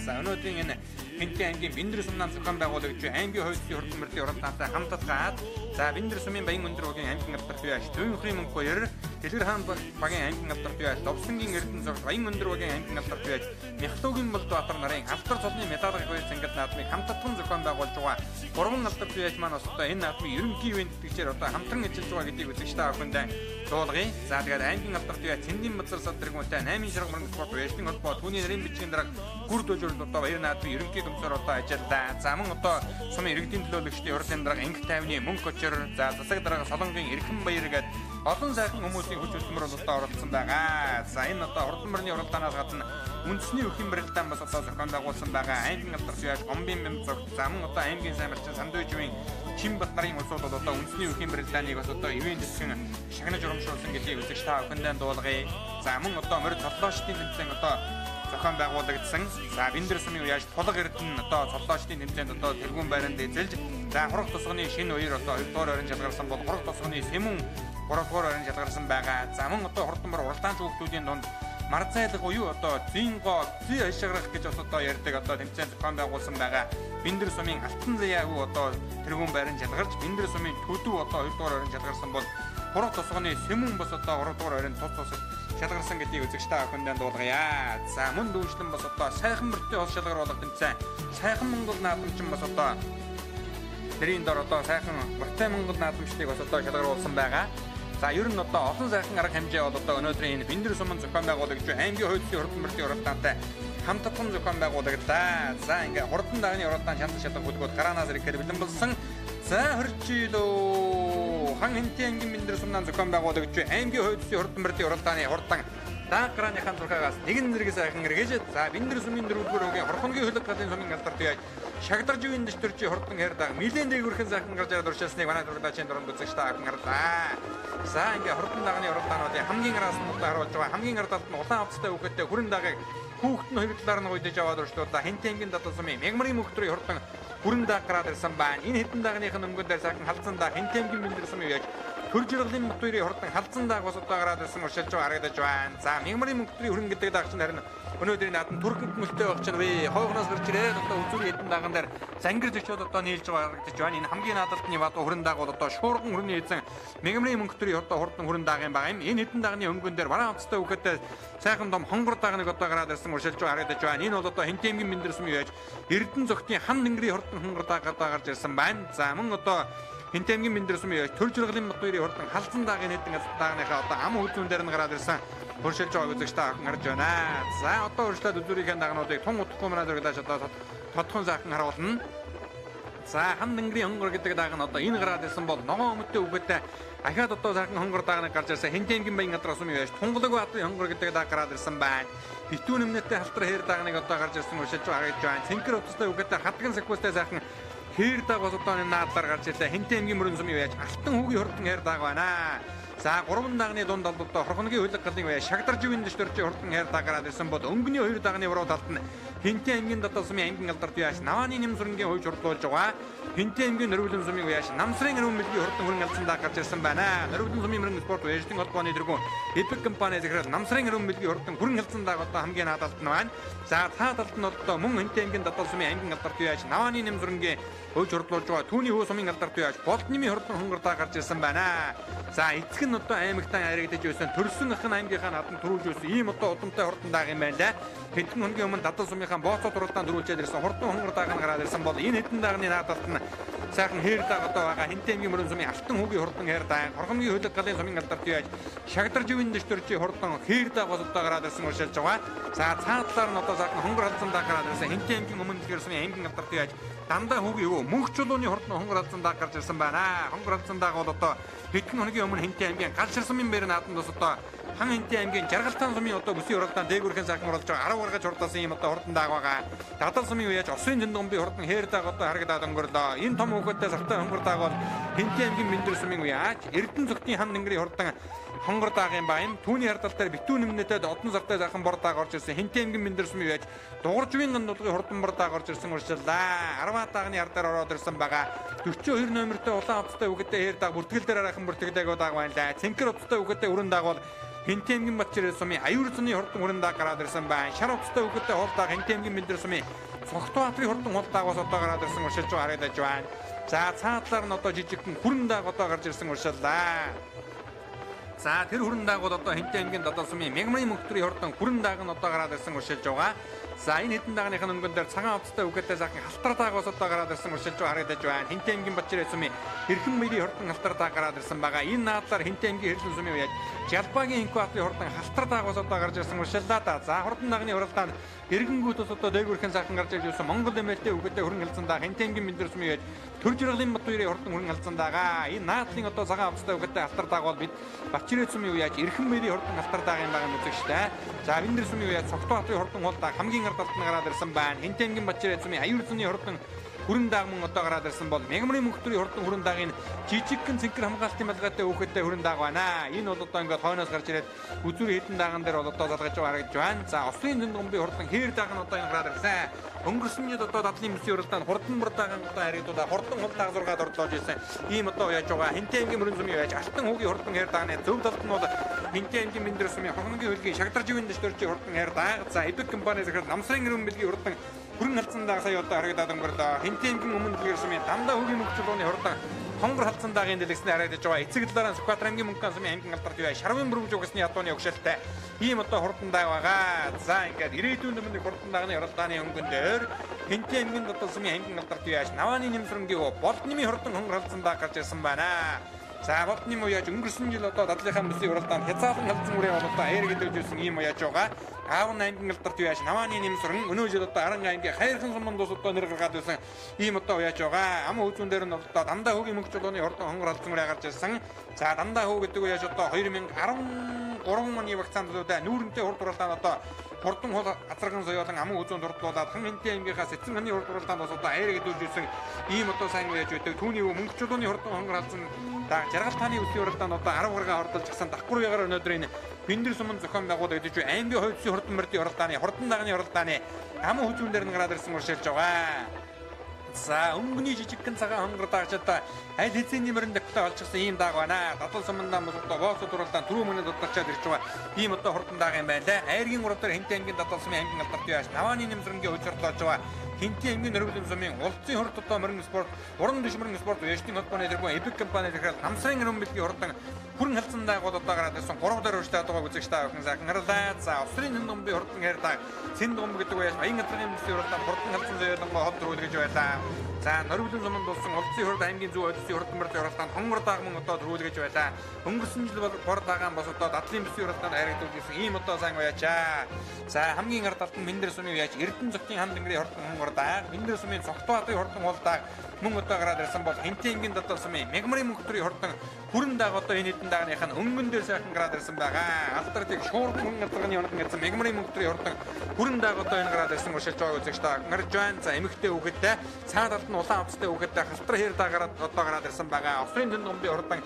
За өнөөдрийн энэ хэнтэй аймгийн Бэндэр сумнаа зохион байгуулагч аймгийн хойдсын хурдан мөрдийн уралдаантай хамтдаад за Бэндэр сумын баян өндөр багийн аймгийн алдарт бие аж Төвийн мөнгө хоёр Дэлгэр хаан багийн аймгийн алдарт бие аж Довсонгийн Эрдэнэ зураг баян өндөр багийн аймгийн алдарт бие аж Мяхтуугийн Болдбаатар нарын алдар цолны медаль хоёр зингэл наадмыг хамтдсан зохион байгуулж байгаа. Гурван алдарт бие аж маань одоо энэ наадмыг ерөнхий ивент тэгчээр одоо хамтран ажиллаж байгаа гэдгийг үзэгч та бүхэнд дуулгая. За тэгээд аймгийн алдарт бие аж Цэндийн Базар сад тэргүүнтэй 8 ширхэг мөрөнд спорт баярлалын холбоо түүний нарийн бичгийн дарга гүр дөжөлд одоо баяр наадмын ерөнхий комиссар одоо ажиллаа. За мөн одоо сумын иргэдийн төлөөлөгчдийн урлагийн дарга Англи тайвны мөнгө очор за засаг дарга Солонгийн Эрхэм баяр гээд олон сайхан хүмүүсийн хүч хөдөлмөр бол одоо оролцсон байгаа. За энэ одоо хурдан мөрний уралдаанаас гадна үндэсний өхөн барилдаан бас одоо зохион байгуулсан байгаа. Аймгийн алдарт бие аж Гомбын бямцог за мөн одоо аймгийн сайн малчин Сандуйжийн Чинбат нарын улсууд бол одоо үндэсний өхөн барилдааныг бас одоо ивент хэсгэн шагнаж урамшуулсан гэдгийг үзэгч та бүхэндээ дуулгая. За мөн одоо морь цоллоочдын тэмцээн одоо зохион байгуулагдсан. За Бэндэр сумын үеаш Тулга Эрдэнэ одоо цоллоочдын тэмцээнд одоо тэргүүн байранд эзэлж за хурах тусганы шинэ үеэр одоо 2 дугаар ойрон шалгарсан бол хурах тусганы Сэмүн 3 дугаар ойрон шалгарсан байгаа. За мөн одоо хурдан мөр уралдаан хүүхдүүдийн дунд мар зайлах буюу одоо зингоо зүй ашиглах гэж одоо ярьдаг одоо тэмцээн зохион байгуулсан байгаа. Бэндэр сумын алтан заяагуу одоо тэргүүн байранд шалгарч Бэндэр сумын төдөө одоо 2 дугаар ойрон шалгарсан бол хурах тусганы Сэмүн бас одоо 3 дугаар ойрон тус шалгарсан гэдгийг үзэгч та бүхэнд дуулгая. За мөн дүүжлэн бас одоо сайхан мөртөө хол шалгар болох тэмцээн сайхан Монгол наадамчин бас одоо нэрийн дор одоо сайхан Мортай Монгол наадамчдыг бас одоо шалгаруулсан байгаа. За ер нь одоо олон сайхан арга хэмжээ бол одоо өнөөдрийн энэ Бэндэр сумын зохион байгуулагч аймгийн хойдсын хурдан мөрдийн уралдаантай хамтдсан зохион байгуулагдлаа. За ингээ хурдан дагны уралдаан шанд шалгах хөдөлгөөд гараанаас ирэхээр бэлэн болсон. За хөрчилөө хан хэнтэй аймгийн Бэндэр сумнаа зохион байгуулагч аймгийн хойдсын хурдан мөрдийн уралдааны хурдан даакрааныхан зургаагаас нэгэн зэрэг сайхан эргэж за Бэндэр сумын дөрөвдүгээр өгийн хорхонгийн хөлөг галын сумын алдарт бие шагдар живийн дэвтэрчи хурдан хайрдаг милийн дээгүүрхэн сайхан гарч ирээд уршаасныг манай дургадачийн дуранд үзэгч та бүхэн харлаа. За ингээ хурдан дагны уралдаануудын хамгийн араас нь удаа харуулж байгаа хамгийн ардалт нь улаан авцтай үхэдтэй хүрэн дагааг хүүхэд нь хоёр талаар нь гойдож аваад уршлуулаа хэнтэй аймгийн дадал сумын мягмарын мөхтрийн хурдан хүрэн даг гараад ирсэн байна. Энэ хэдэн дагных нь өнгөнд сайхан халдсан даг хэнтэй аймгийн Бэндэр сумын яаж төр жиргэлийн мөхтрийн хурдан халдсан даг бас удаа гараад ирсэн уршилж байгаа харагдаж байна. За мягмарын мөхтрийн хүрэн гэдэг даг чинь харин өнөөдрийн наадам түргэнт мөлтэй байх чинь вэ хойгноос гарч ирээд одоо үзүүр хэдэн даган дээр зангир зочиод одоо нийлж байгаа харагдаж байна. Энэ хамгийн наадалтны бат хүрэн даг бол одоо шуурган хүрний эзэн мягмарын мөхтрийн одоо хурдан хүрэн даг юм байгаа юм. Энэ хэдэн дагны өнгөн дээр бараан утастай үхэдтэй сайхан том хонгор дагныг одоо гараад ирсэн уршилж байгаа харагдаж байна. Энэ бол одоо хэнтэй аймгийн Бэндэр сумын яаж Эрдэнэ зогтын хан тэнгэрийн хурдан хонгор даг гарч ирсэн байна. За мөн одоо хэнтэй аймгийн Бэндэр сумын яаж төр жиргэлийн мөхтрийн хурдан халдсан дагын хэдэн дагныхаа одоо ам хөдөлгөөн дээр нь гараад ирсэн хуршилж байгаа үзэгч та бүхэн харж байна. За одоо урьдчилаад үзүүрийн дагнуудыг тун утгагүй манай зурглаач одоо тодхон сайхан харуулна. За хан тэнгэрийн хонгор гэдэг даг нь одоо энэ гараад ирсэн бол ногоон өмдтэй үгэтэй ахаад одоо сайхан хонгор дагныг гарч ирсэн хэнтэй аймгийн баян газар сумын яаж Тунгалаг баатарын хонгор гэдэг даг гараад ирсэн байна. Битүүн өмнөдтэй халтар хээр дагныг одоо гарч ирсэн урьдчилж байгаа гэж байна. Цэнхэр утастай үгэтэй хатган саквастай сайхан хээр даг бас одоо энэ наадлаар гарч ирлээ. Хэнтэй аймгийн мөрөн сумын яаж алтан хүүгийн хурдан хээр даг байна. За 3 дагны дунд алдаа хорхоногийн хөлөг галын бай шагдар живийн дэвтэрчи хурдан хайр дагараад ирсэн бол өнгөний 2 дагны уруу талд нь хэнтэй аймгийн дадал сумын аймгийн алдарт яаш навааны нэмсрэнгийн хойж хурдлуулж байгаа. Хэнтэй аймгийн нөрвөлөн сумын яаш намсрын өрөм мэлгийн хурдан хүрэн алсан даа гарч ирсэн байна. Нөрвөлөн сумын мөрөн спорт баяжтын холбооны дэргүүн эпик компани захирал намсрын өрөм мэлгийн хурдан хүрэн алсан даа одоо хамгийн наадалт нь байна. За та талд нь одоо мөн хэнтэй аймгийн дадал сумын аймгийн алдарт яаш навааны нэмсрэнгийн хойж хурдлуулж байгаа. Түүний хөө сумын алдарт яаш болтнымын хурдан хонгор даа гарч ирсэн байна. За эцэг нь одоо аймагтаа харагдаж байсан төрсөн ахын аймгийнхаа нааданд төрүүлж байсан ийм одоо удамтай хурдан дааг юм байна лээ. Хэдэн хоногийн өмнө дадал сумынхаа бооцоод уралдаанд төрүүлжээд ирсэн хурдан хонгор дааг нь гараад ирсэн бол энэ хэдэн даагны наадалт нь сайхан хээр дааг одоо байгаа хэнтэй аймгийн мөрөн сумын алтан хүүгийн хурдан хээр дааг хорхомгийн хөлөг галын сумын алдарт яаж шагдар живийн дэвтэрчи хурдан хээр дааг бас одоо гараад ирсэн уршилж байгаа. За цаатлаар нь одоо сайхан хонгор халдсан дааг гараад ирсэн хэнтэй аймгийн өмнө дэлгэр сумын аймгийн алдарт яаж дандаа хүүгийн өвөө мөнх чулууны хурдан хонгор халдсан дааг гарч ирсэн байна. Хонгор халдсан дааг бол одоо хэдэн хоногийн өмнө хэнтэй аймгийн галшир сумын бэр нааданд бас одоо хан Хинтээ аймгийн Жаргалтан сумын одоо бүсийн уралдаан дээгүүрхэн сайхан оролж байгаа 10 гаргаж хурдсан ийм одоо хурдан дааг байгаа. Дадал сумын үеж Осын Зэндгомбын хурдан хээр дааг одоо харагдаад өнгөрлөө. Энэ том хөвгөтэй сартай хонгор дааг бол Хинтээ аймгийн Мэндэр сумын үеж Эрдэнэ цогтын хан тэнгэрийн хурдан хонгор даагийн баян түүний хардал дээр битүү нэмнэтэд одон сартай сайхан бор дааг орж ирсэн. Хинтээ аймгийн Мэндэр сумын үеж дугууржвийн гандуулгын хурдан бор дааг орж ирсэн урьдчилаа. 10 даагны ардаар ороод ирсэн байгаа. 42 номертой улаан утастай үгэтэй хээр дааг бүртгэл дээр арайхан бүртгэдэг дааг байна лээ. Цэнхэр утастай үгэтэй өрөн дааг бол Хинтээ аймгийн Батчирээ сумын аюур цэний хурдан өрөн дааг гараад ирсэн байна. Шар утастай үгэтэй хол дааг Хинтээ аймгийн Мэндэр сумын Цогтбаатарын хурдан хол даагаас одоо гараад ирсэн уршилж байгаа харагдаж байна. За цаатлаар нь одоо жижигхэн хүрэн дааг одоо гарч ирсэн уршиллаа. За тэр хүрэн дааг бол одоо Хинтээ аймгийн Дадал сумын Мягмарын мөнхтрийн хурдан хүрэн дааг нь одоо гараад ирсэн уршилж байгаа. За энэ хэдэн даагныхын өнгөн дээр цагаан утастай үгээтэй сайхан халтар даагаас одоо гараад ирсэн уршилж байгаа харагдаж байна. Хинтээ аймгийн Батчирээ сумын Эрхэн мэрийн хурдан халтар дааг гараад ирсэн байгаа. Энэ наадлаар Хинтээ аймгийн Хэрлэн сумын үеж Жалбаагийн Инкбаатарын хурдан халтар даагаас одоо гарч ирсэн уршиллаа да. За хурдан даагны уралдаанд Эргэнгүүтээс одоо дээгүүрхэн сайхан гарч ирсэн Монгол эмээлтэй үгээтэй хөрөнгө хэлсэн даа Хинтээ аймгийн Мэндэр сумын үеж Төр Жиргалын Бат хоёрын хурдан хөрөнгө хэлсэн даага. Энэ наадлын одоо цагаан утастай үгээтэй халтар дааг бол бид Батчирээ сумын үеж Эрхэн мэрийн хурдан халтар даагийн байгаа нь үзэгчтэй. За Мэндэр сумын үеж Цогтбаатарын хурдан хол дааг хамгийн ард талд нь гараад ирсэн байна. Хинтээ аймгийн Батчирээ сумын аюур цэний хурдан хүрэн дааг мөн одоо гараад ирсэн бол Мягмарын мөнхтрийн хурдан хүрэн даагийн жижигхэн цэнхэр хамгаалтын малгайтай өөхөдтэй хүрэн дааг байна. Энэ бол одоо ингээд хойноос гарч ирээд үзүүрийн хэдэн дааган дээр бол одоо залгаж байгаа харагдж байна. За Осын Зэндгомбын хурдан хээр дааг нь одоо энэ гараад ирсэн. Өнгөрсөн жил одоо Дадлын бүсийн уралдаанд хурдан мөр даагаан одоо харигдуулаа хурдан хол дааг 6-д орлож ирсэн. Ийм одоо яаж байгаа Хинтээ аймгийн Мөрөн сумын яаж Алтан хүүгийн хурдан хээр даагны зөв талд нь бол Хинтээ аймгийн Мэндэр сумын Хонгийн хөлгийн Шагдарживын дэвтэрчийн хурдан хээр дааг. За эдэг компани захирал Намсрын гэрэн бэлгийн хурдан хүрэн халдсан дааг сая одоо харагдаад өнгөрлөө. Хинтээ аймгийн Өмнөд Дэлгэр сумын Дандаа хүүгийн мөнгөчлөөний хурдан хонгор халдсан даагийн дэлгэсний харагдаж байгаа. Эцэг талаараа Сүхбаатар аймгийн Мөнгөн сумын аймгийн алдарт бай Шарвын бүрмж угсны ядууны өгшөлтэй ийм одоо хурдан дааг байгаа. За ингээд ирээдүйн өмнө хурдан даагны уралдааны өнгөн дээр Хинтээ аймгийн Дадал сумын аймгийн алдарт бай Навааны нэмсрэнгийн Болднымын хурдан хонгор халдсан дааг гарч ирсэн байна. За Болдным уяаж өнгөрсөн жил одоо Дадлынхаа бүсийн уралдаанд хязгаарлан халдсан үрээ бол одоо аяр гэдэж ирсэн ийм уяаж байгаа. Аавн аймгийн алдарт бай Навааны нэмсрэн өнөө жил одоо Аран аймгийн Хайрхан суманд ус одоо нэр гаргаад байсан ийм одоо уяаж байгаа. Ам үзүүн дээр нь одоо Дандаа хүүгийн мөнгө чулууны хурдан хонгор халдсан үрээ гарч ирсэн. За Дандаа хүү гэдэг уяаж одоо 2013 оны вакцинуудаа нүүрэнтэй хурд уралдаанд одоо хурдан хол азарган соёолон ам үзүүн дурдлуулаад хан Хинтээ аймгийнхаа Сэцэн ханы хурд уралдаанд бас одоо аяр гэдүүлж ирсэн ийм одоо сайн уяаж байдаг. Түүний мөнгө чулууны хурдан хонгор халдсан да Жаргалтаны бүсийн уралдаанд одоо 10 гаруй хурдалж гисэн давхар ягаар өнөөдөр энэ Мэндэр сумын зохион байгуулалт гэж аймгийн хувь бүсийн хурдан мөрдийн уралдааны хурдан дагны уралдааны ам хүзүүн дээр нь гараад ирсэн уршилж байгаа. За өнгөний жижигхэн цагаан хонгор даагчдаа аль хэзээний мөрөнд дэвтэ олчихсан ийм дааг байна. Дадал сумандаа одоо боосод уралдаан түрүү мөнөд удалчаад ирж байгаа. Ийм одоо хурдан дааг юм байна. Айргийн урал дээр Хинтээ аймгийн Дадал сумын аймгийн алдарт яаш Навааны нэмсрэнгийн учирлуулж байгаа. Хинтээ аймгийн Нөрвөлөн сумын улсын хурд одоо мөрөн спорт, уран дэвшмөрөн спорт яшдын холбооны тэргүүн эпик компани захирал Намсрын гэрэн бэлгийн хурдан хүрэн халдсан дааг бол одоо гараад ирсэн 3 дээр өршөлтэй байгаа үзэгч та бүхэн сайхан харлаа. За Австрийн Зэндгомбын хурдан хээр дааг Зэндгомб гэдэг үеэс Баян газрын бүсийн уралдаанд хурдан халдсан зөөлөнгөө хол төрүүлгэж байлаа. За Нөрвөлөн суманд болсон улсын хурд аймгийн зүүн ойдсын хурдан мөрдийн уралдаанд хонгор дааг мөн одоо төрүүлгэж байлаа. Өнгөрсөн жил бол бор даагаан бас одоо Дадлын бүсийн уралдаанд харагдуулж ирсэн ийм одоо сайн уяачаа. За хамгийн ард талд нь Мэндэр сумын уяач Эрдэнэ цогтын хан тэнгэрийн хурдан хонгор дааг, Мэндэр сумын Цогтбаатарын хурдан хол дааг мөн одоо гараад ирсэн бол Хинтээ аймгийн Дадал сумын Мягмарын мөнхтрийн хурдан хүрэн дааг одоо энэ хэдэн даагныхаа өнгөн дээр сайхан гараад ирсэн байгаа. Алдарт их шуурд мөн газрын яваад гэсэн Мягмарын мөнхтрийн хурдан хүрэн дааг одоо энэ гараад ирсэн уршилж байгаа үзэгч та гарч байна. За эмэгтэй үгэдтэй цаад талд нь улаан утастай үгэдтэй халтар хээр дааг одоо гараад ирсэн байгаа. Австрийн Зэндгомбын хурдан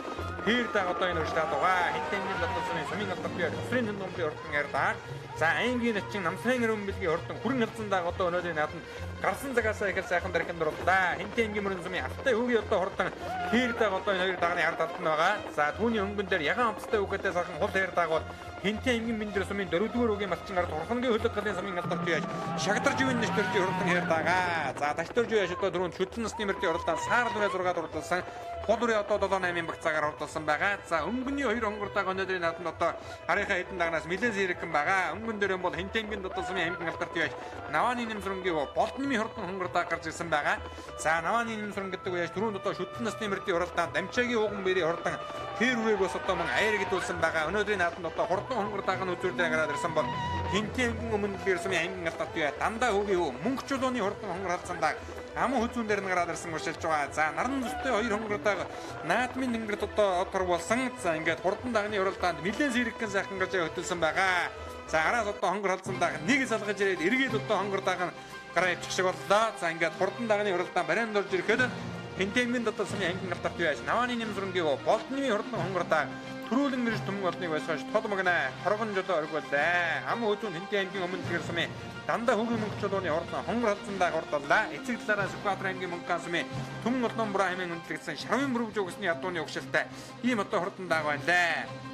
хээр дааг одоо энэ уршилаад байгаа. Хинтээ аймгийн Дадал сумын сумын алдарт бай Австрийн Зэндгомбын хурдан хээр дааг. За аймгийн начин Намсрын гэрэн бэлгийн хурдан хүрэн халдсан дааг одоо өнөөдрийн нааданд гарсан цагаас их сайхан дарахын дурлаа. Хинтээ аймгийн Мөрөн сумын Алтай хүүгийн одоо хурдан хээр дааг одоо энэ хоёр даагны ард талд нь байгаа. За түүний өнгөн дээр ягаан амттай үгээтэй сайхан хол хээр дааг бол Хинтээ аймгийн Мэндэр сумын 4-р үгийн малчин ард Хурхангийн хөлөг галын сумын алдарт яаж Шагдарживын дэвтэрчийн хурдан хээр даага. За Дагтарж яаж одоо дөрөв шүтэн насны мөрдийн уралдаанд саар дүрээ 6-д уралдсан. Гол үрээ одоо 7-8 багцаагаар уралдсан байгаа. За өнгөний 2 хонгор дааг өнөөдрийн нааданд одоо харийнхаа хэдэн даагнаас нэлээд зэрэгхэн байгаа. Өнгөн дээр бол Хинтээ аймгийн Дадал сумын аймгийн алдарт яаж Навааны нэмсрэнгийн Болднымын хурдан хонгор дааг гарч ирсэн байгаа. За Навааны нэмсрэн гэдэг үеэс түрүүнд одоо шүтэн насны мөрдийн уралдаанд Дамчаагийн ууган бэрийн хурдан хээр үрээг бас одоо мөн аяр гэдүүлсэн байгаа. Өнөөдрийн нааданд одоо хурдан хонгор дааг нь үзүүрдээ гараад ирсэн бол Хинтээ аймгийн Өмнөд Дэлгэр сумын аймгийн алдарт яаж Дандаа хүүгийн мөнгө чулууны хурдан хонгор халдсан дааг ам хүзүүн дээр нь гараад ирсэн гуршилж байгаа. За наран зүстэй 2 хонгордог наадмын тэнгэрт одоо отор болсон. За ингээд хурдан дагны уралдаанд нэлээд сэрэгхэн сайхан гаж хөтөлсөн байгаа. За араас одоо хонгор халдсан даг нэг салгаж ирээд эргээд одоо хонгор даг гараа явчих шиг боллоо. За ингээд хурдан дагны уралдаан барианд орж ирэхэд Хинтэмгийн дотор сумын ангийн алтарт байж навааны нэмсрэнгийн болтны хурдан хонгор даг төрүүлэн нэрш төмөн болныг байсгаж толмогнаа хоргон жолоо оргууллаа. Ам хөдөө Хинтэмгийн өмнө тэр сумын дандаа хөгийн мөнгө чулууны хурдан хонгор халдсан даг урдаллаа. Эцэг талаараа Сүхбаатар ангийн мөнгө сумын төмөн олон бураа хэмээн үнэлэгдсэн шармын бүрвж өгсөний ядууны өгшөлтэй ийм одоо хурдан даг байна лээ.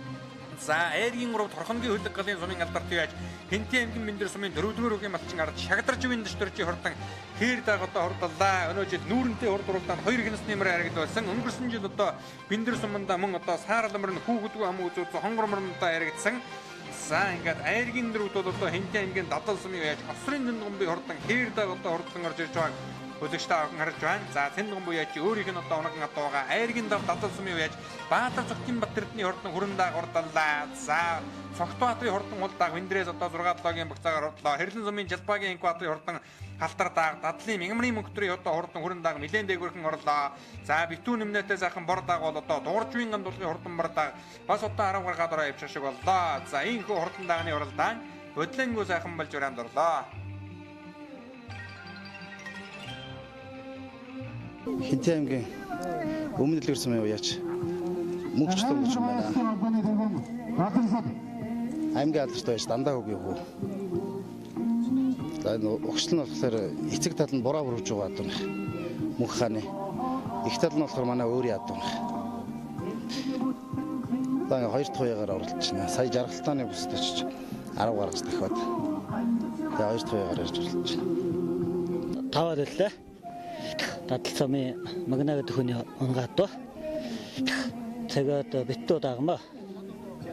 За Ээргийн 3 торхонгийн хөлөг галын сумын алдарт байж Хинтэн аймгийн Мэндэр сумын 4-р үгийн малчин гарч шагдарч үеийн дэвтэрчийн хурдан хээр даг одоо хурдаллаа. Өнөө жил нүүрэнтэй хурд уралдаанд 2 гинс нэмэр харагдсан. Өнгөрсөн жил одоо Мэндэр суманда мөн одоо саараламар нь хүүхдгүй ам үзүүц хонгорморноо яригдсан. За ингээд Ээргийн 4 бол одоо Хинтэн аймгийн дадал сумын байж Осрын Тэнгомбын хурдан хээр даг одоо хурдан орж ирж байгаа. Хөдөгчтэй аван харж байна. За Тэнгомбын яаж өөрийнх нь одоо унаган атуугаа Ээргийн дадал сумын байж Баатар Цогтын Батэрдний хурдан хүрэндэг урдаллаа. За Цогтбаатарын хурдан улдааг Виндрээс одоо 6-7-гийн багцаагаар урдлаа. Хэрлэн сумын Жалбаагийн Инкваторын хурдан халтар дааг Дадлын Мянгамрын мөнгөтрийн одоо хурдан хүрэндэг нэлээд дээгүүрхэн орлоо. За Битүү нэмнэтэй сайхан бордааг бол одоо Дууржвийн гандуулгын хурдан бордааг бас одоо 10 гаргаад ороо явчих шиг боллоо. За ийхүү хурдан даагны уралдаан хөдлөнгөө сайхан болж уранд орлоо. Хинтэн аймгийн өмнө дэлгэр сумын уяач мөнгөчлөн гэж юм байна. Аймгийн алдарт байж дандаа хөгийн хүү. За энэ өгшил нь болохоор эцэг тал нь бураа бүрвж байгаа адуу мөнх хааны. Их тал нь болохоор манай өөрийн адуу. За 2 дахь уяагаар оролцож байна. Сая жаргалтааны бүсд очиж 10 гаргаж дахиад. Тэгээ 2 дахь уяагаар ирж оролцож байна. Таваад байлаа. Дадал сумын Магна гэдэг хүний онгатоо. Тэгээд битүү дагмаа.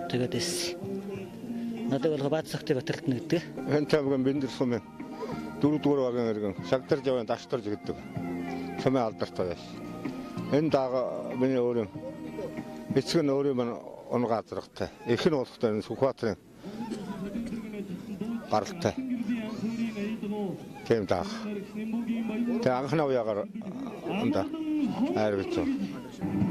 Тэгээд эс. Надад бол Баатсахтай Батэрт нэгдэг. Хинтэн аймгийн Мэндэр сумын 4-р багийн иргэн Шагдарж явын Дашторж гэдэг сумын алдарт байж. Энэ даага миний өөрийн эцэг нь өөрийн мань унгаа заргатай. Их нь болохтой Сүхбаатарын гаралтай. Тийм даага. Тэгээ анхны уяагаар онда айргаж байна.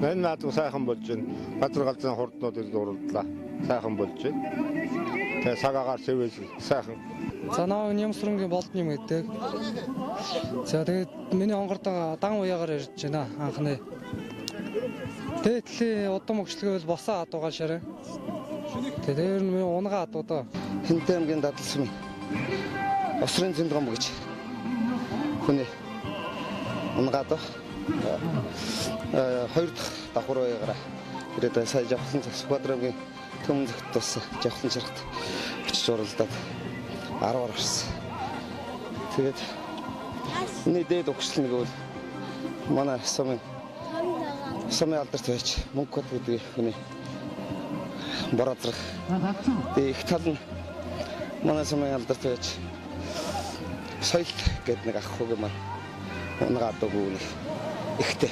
Энэ наадам сайхан болж байна. Баатар галзын хурднууд ирж уралдлаа. Сайхан болж байна. Тэгээ цагаагаар сэвэж сайхан. За наа Нямсрынгийн болдны юм гэдэг. За тэгээд миний онгордоо дан уяагаар ирж байна анхны. Тэгээд удам өгчлөг бол босоо адуугаа шараа. Тэгээд миний унгаа адуудаа. Хинтэн аймгийн дадал сумын Осрын Тэнгомб гэж хүний унгаа даа. 2 дахь давхар уяагаар ирээд сая жавхлан Сүхбаатар аймгийн төмөн зөвхт тус жавхлан чирэгт очиж уралдаад 10 гарсан. Тэгээд энэ дээд өгшил нэг бол манай сумын алдарт байж мөнгө код гэдэг хүний бороодрах. Тэгээд их тал нь манай сумын алдарт байж соёл гэдэг нэг ах хог маань унгаа дуугүй ихтэй.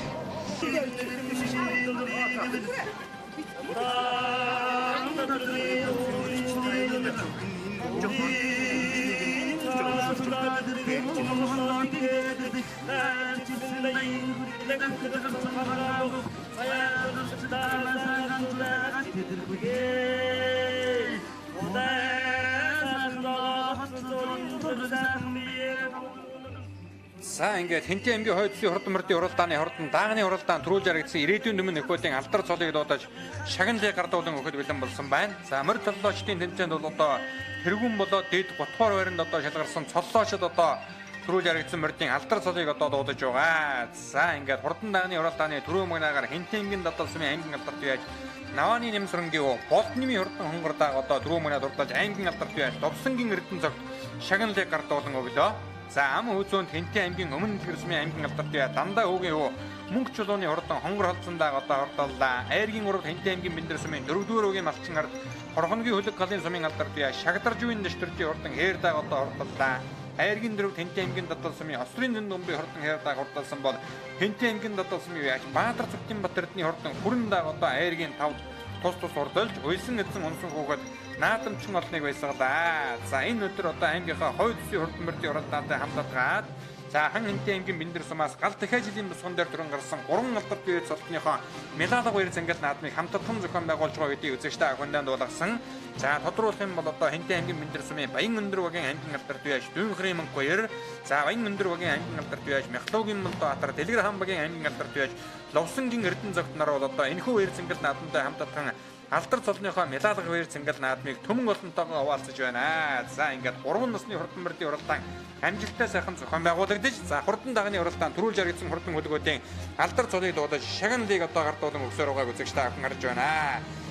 За ингээд Хинтэн аймгийн хойдлын хурдан мөрдийн уралдааны хурдан даагны уралдаан төрүүлж яригдсан ирээдүйн өмнө нөхөдийн алдар цолыг дуудаж шагналыг гардуулан өгөхөд бэлэн болсон байна. За морь цоллоочдын тэмцээнд бол одоо тэргүүн болоод дэд Ботгоор байранд одоо шалгарсан цоллоочд одоо төрүүлж яригдсан мордийн алдар цолыг одоо дуудаж байгаа. За ингээд хурдан даагны уралдааны түрүү магнаагаар Хинтэн аймгийн дадал сумын аймгийн алдарт яаж Навааны нэмсрэнгийн болтнымын хурдан хонгор дааг одоо түрүү магнаа дурдаж аймгийн алдарт яаж Довсонгийн Эрдэнэ цогт шагналыг гардуулан өглөө. За ам хөөцөнд Хинтэн аймгийн өмнө дэлгэр сумын аймгийн алдарт яа дандаа өгийн хөө мөнгө чулууны хурдан хонгор халдсандааг одоо ордоллаа. Ээргийн 3 Хинтэн аймгийн Мэндэр сумын 4-р үгийн малчин гард хорхонгийн хөлөг галын сумын алдарт яа Шагдарж үеийн дэвтэрчийн хурдан хээрдааг одоо ордоллаа. Ээргийн 4 Хинтэн аймгийн дадал сумын Осрын Тэнгомбын хурдан хээрдааг ордолсон бол Хинтэн аймгийн дадал сумын яаж Баатар Цогтын Батэрдний хурдан хүрэндааг одоо Ээргийн 5 тус урдалж уйсан эзэн унсан хүүхэд наадамчин олныг баясгалаа. За энэ өдөр одоо аймгийнхаа хойд усны хурдан мөрдийн уралдаантай хамтдаад за хан хинтээ аймгийн Бэндэр сумаас гал дахиад жилийн босгон дээр түрэн гарсан 3 алдар бие цолтныхоо медаль баяр зангал наадмыг хамтдхан зохион байгуулж байгаа гэдгийг үзэгчтэй ахуйндаа дуулгасан. За тодруулах юм бол одоо хинтээ аймгийн Бэндэр сумын Баян өндөр багийн аймгийн алдар туяаж Дүүнхрийн мөнх баяр, за Баян өндөр багийн аймгийн алдар туяаж Мяхлуугийн Мулдаатар, Дэлгэр хаан багийн аймгийн алдар туяаж Ловсонгийн Эрдэнэ зогт нар бол одоо энэхүү баяр зангал наадамтай хамтдхан алдар цолныхоо медаль баяр зангал наадмыг төмөн олонтойгоо хуваалцаж байна. За ингээд 3 насны хурдан мөрдийн уралдаан амжилттай сайхан зохион байгуулагдаж, за хурдан дагны уралдаан түрүүлж аргидсан хурдан хөлгөөдийн алдар цолыг дуудаж шаган лиг одоо гардуулан өгсөөр байгааг үзэгчтэй ахын харж байна.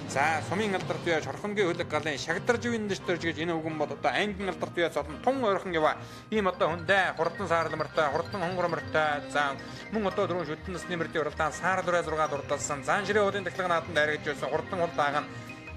За сумын алдар туяаж хорхонгийн хөлөг галын шагдарж үн дэштэрж гэж энэ үгэн бол одоо аймгийн алдар туяаж олон тун ойрхон ява ийм одоо хүндээ хурдан саарламартай хурдан хонгормортой за мөн одоо дөрөв шүдэн насны мөрдийн уралдаан саар 46 дурдалсан зан ширээ уулын дахлага нааданд аргиж байсан хурдан хул даагаан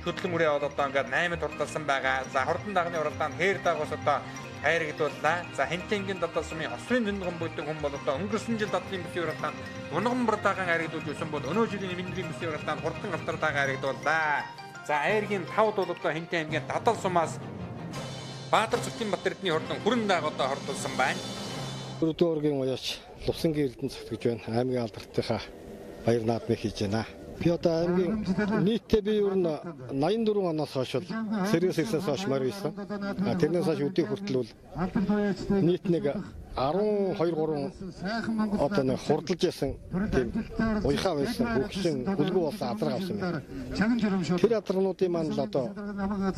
хөдлөн үрээ одоо ингээд 8 дурдалсан байгаа. За хурдан дагны уралдаанд хээр дагуус одоо хайргдууллаа. За хинтэнгийн дадал сумын осрын дэндгэн бүгдэг хүн бол одоо өнгөрсөн жил дадлын бүсийн уралдаанд унган бардаагаан хайргдуулж байсан бол өнөө жилийн Бэндрийн бүсийн уралдаанд хурдан алтартаагаан хайргдууллаа. За айргийн 5 бол одоо хинтэн аймгийн дадал сумаас Баатар Цогтын Батэрдний хурдан хүрэн дааг одоо хордулсан байна. Дөрөвдүгээр ургийн уяач Лувсангийн Эрдэнэ цагт гэж байна. Аймгийн албартынхаа баяр наадмыг хийж байна. Би одоо аймгийн нийтдээ би ер нь 84 оноос хойш сэргээс ирсэнээс хойш морь ийсэн. Тэрнээс хойш өдөө хүртэл бол нийт нэг 12-3 одоо нэг хурдалж ясан тийм уяхаа байсан хөгшин хүлгүү болсон азар авсан байна. Тэр азарнуудын маань л одоо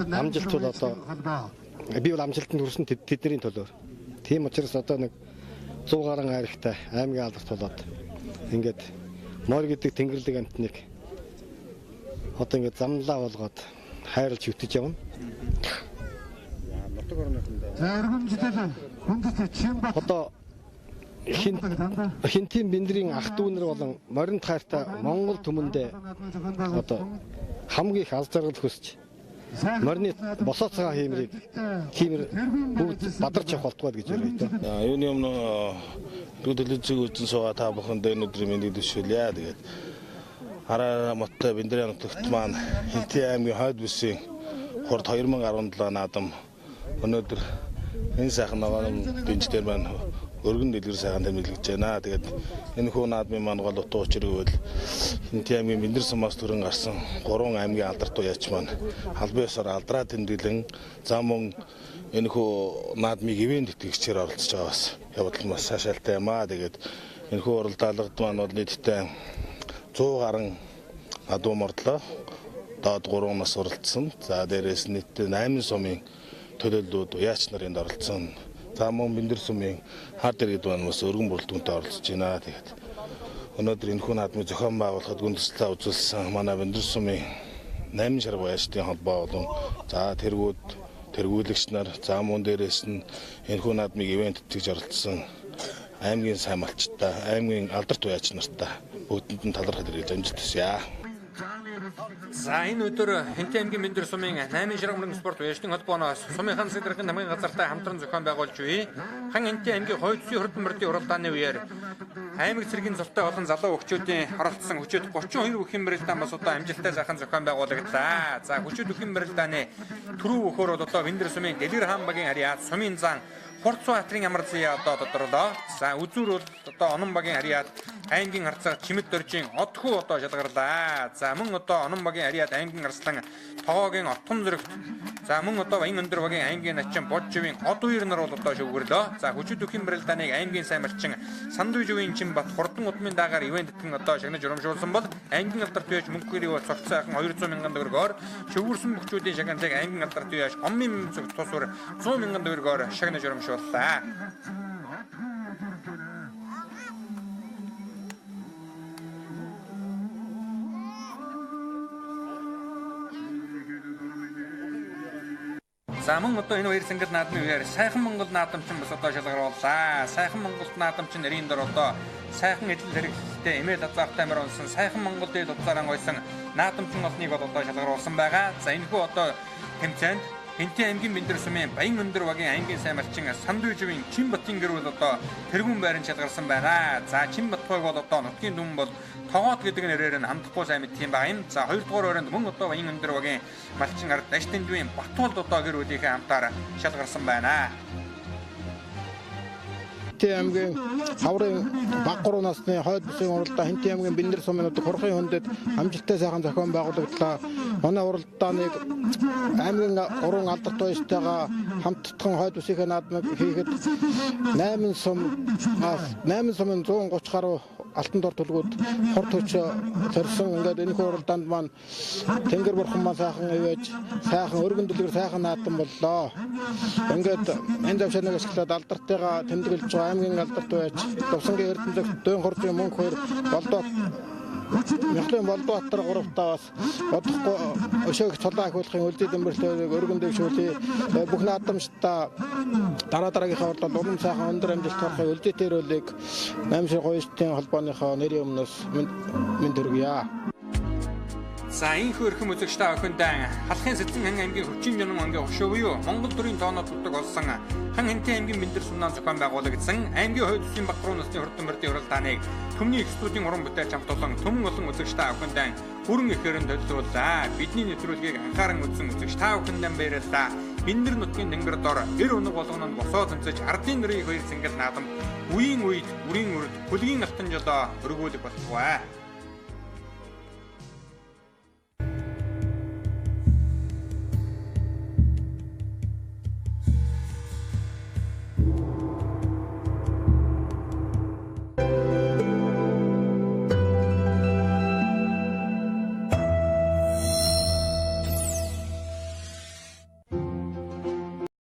амжилт бол одоо би бол амжилтанд хүрсэн тэдний төлөөр. Тийм учраас одоо нэг 100 гаруй хайрагтай аймгийн алдарт болоод ингээд морь гэдэг тэнгэрлэг амтныг одоо ингээд замлаа болгоод хайрлж үтэж явна. Одоо хинтийн Бэндрийн ах дүүнэр болон моринд хайртай Монгол түмэндээ одоо хамгийн их аз жаргал хүсч морины босоо цагаан хиймэр бүгд бадарч явах болтугай гэж байна. Юуны өмнө телевизийг үзэн суугаа та бүхэнд өнөөдөр мэндийг төшөөлье. Тэгээд хараа моттой Бэндрийн нутагт маань Хинтээ аймгийн хойд бүсийн хурд 2017 наадам өнөөдөр энэ сайхан ногоон бинждэр маань өргөн дэлгэр сайхан тэмдэглэж байна. Тэгээд энэ хүү наадмын маань гол утга учир гэвэл Хинтээ аймгийн Бэндэр сумаас төрөн гарсан 3 аймгийн алдарт уяач маань албан ёсоор алдраа тэмдэглэн зам мөн энэ хүү наадмыг ивент тэтгэгчээр оролцож байгаас явдал маш сайшаалтай юм аа. Тэгээд энэ хүү уралдаалгад маань бол нийтдээ 100 гаруй адуу мордлоо доод 3 нас оролцсон. За дээрээс нийтдээ 8 сумын төлөөллүүд уяач нарын оролцсон. За мөн Бэндэр сумын хар дэргэд маань бас өргөн бүрэлдэхүүнтэй оролцож байна. Тэгээд өнөөдөр энэ хүн наадмыг зохион байгуулахад гүнзгийтэй үзүүлсэн манай Бэндэр сумын 8 шарга уяачдын холбоо болон за тэргүүлэгч нар за мөн дээрээс нь энэ хүн наадмыг ивент тэтгэж оролцсон аймгийн сайн малчтай, аймгийн алдарт уяач нартай бүгдэнд нь талархал хэрэгж амжилт хүсье. За энэ өдөр Хинтээ аймгийн Бэндэр сумын 8 ширхэг мөрөн спорт уяачдын холбооноос сумын хан сэдрэхэн намын газартай хамтран зохион байгуулж буй. Хан Хинтээ аймгийн хойд усны хурдан мөрдийн уралдааны үеэр аймаг цэргийн зовтой болон залуу өгчүүдийн оролцсон хүчит 32 бүхэн барилдаан бас одоо амжилттай сайхан зохион байгуулагдлаа. За хүчит бүхэн барилдааны түрүү өгөхөр бол одоо Бэндэр сумын Дэлгэр хаан багийн харьяат сумын зан Хурцуу хатрын ямар зэя одоо тодорлоо. За үзүүр бол одоо Онон багийн харьяат аймгийн харцаг Чимэд дөржийн одхуу одоо шалгарлаа. За мөн одоо Онон багийн харьяат аймгийн арслан Тогоогийн Отхон зүрэгт. За мөн одоо Баян өндөр багийн аймгийн начин Бодживийн од үер нар бол одоо шүгвэрлөө. За хүчит бүхэн барилдааныг аймгийн сайн малчин Сандуйживийн Чимбат хурдан удмын даагаар ивент тэтгэн одоо шагнаж урамшуулсан бол аймгийн алдарт уяач мөнгөний цогцоохон 200 мянган төгрөгөөр шүгвэрсэн бөхчүүдийн шагналтыг аймгийн алдарт уяач Оммын цогц тусвар 100 мянган төгрөгөөр шагнаж урамшуулсан. За мөн одоо энэ баяр сангал наадмын үеэр сайхан Монгол наадамчин бас одоо шалгарууллаа. Сайхан Монголд наадамчин нэрийн дор одоо сайхан эдэл хэрэгсэлтэй эмээ дазаартай мөр онсон сайхан Монгол дэд уцааран гойсон наадамчин олныг бол одоо шалгаруулсан байгаа. За энэ хүү одоо тэмцээнд Хинтээ аймгийн Бэндэр сумын Баян өндөр багийн аймгийн сайн малчин Сандуйживын Чинбатын гэр бол одоо тэргүүн байранд шалгарсан байна. За Чинбатгойг бол одоо нутгийн дүн бол Тогоот гэдэг нэрээр нь хамдахгүй сайн мэдхийн байгаа юм. За 2 дугаар байранд мөн одоо Баян өндөр багийн малчин ард Даштиндвийн Батуулд одоо гэр бүлийнхээ хамтаар шалгарсан байна. Хинтээ аймгийн хаврын баг 3 насны хойд бүсийн уралдаа Хинтээ аймгийн Бэндэр сумын хурхын хөндөд амжилттай сайхан зохион байгуулагдлаа. Манай уралдаа нэг аймгийн уран алдарт баяртайгаа хамттхан хойд бүсийнхээ наадмыг хийхэд 8 сумын 130 гаруй алтан дор төлгүүд хор төч төрсөн. Ингээд энэ уралдаанд маань Тэнгэр бурхан маань сайхан ивэж сайхан өргөн дэлгэр сайхан наадам боллоо. Ингээд энэ завшааныг ашиглаад алдартайгаа тэмдэглэж байгаа аймгийн алдарт байж Дувсангийн Эрдэнэт Дөөн хоржийн мөнх хоёр болдоо Мяхлын Болдбаатар 3-таас бодохгүй өшөөх цолоо ахиулахын үлдээ дэмбэрлэлийг өргөн дэвшүүлээ. Бүх наадамчдаа дараагийнхаа бодлол уран сайхан өндөр амжилт гаргахыг үлдээ төрөлийг 8 гоёчдын холбооныхоо нэрийн өмнөөс мэд төргийа. За энэ хөрхөм үзэгчтэй охиндаа халахын Сэцэн хан аймгийн Хүчин Жанан ангийн хөшөө буюу Монгол төрийн тооноод тулдаг болсон хан Хинтээ аймгийн Бэндэр сумнaan зохион байгуулагдсан аймгийн хойд бүсийн баг 3 насны хурдан мөрдийн уралдааныг Төмний их студийн уран бүтээл хамт олон төмөн олон үзэгчтэй охиндаа бүрэн ихээр төлөвлөлөө. Бидний нэвтрүүлгийг анхааран үзсэн үзэгч та охиндаа баярлалаа. Бэндэр нутгийн тэнгэр дор эр өнөг болгононд босоо тэмцэж ардын нэрийн хоёр цэнгэл наадам үеийн үед бүрийн үрд хүлгийн алтан жолоо өргүүлэх болтугай.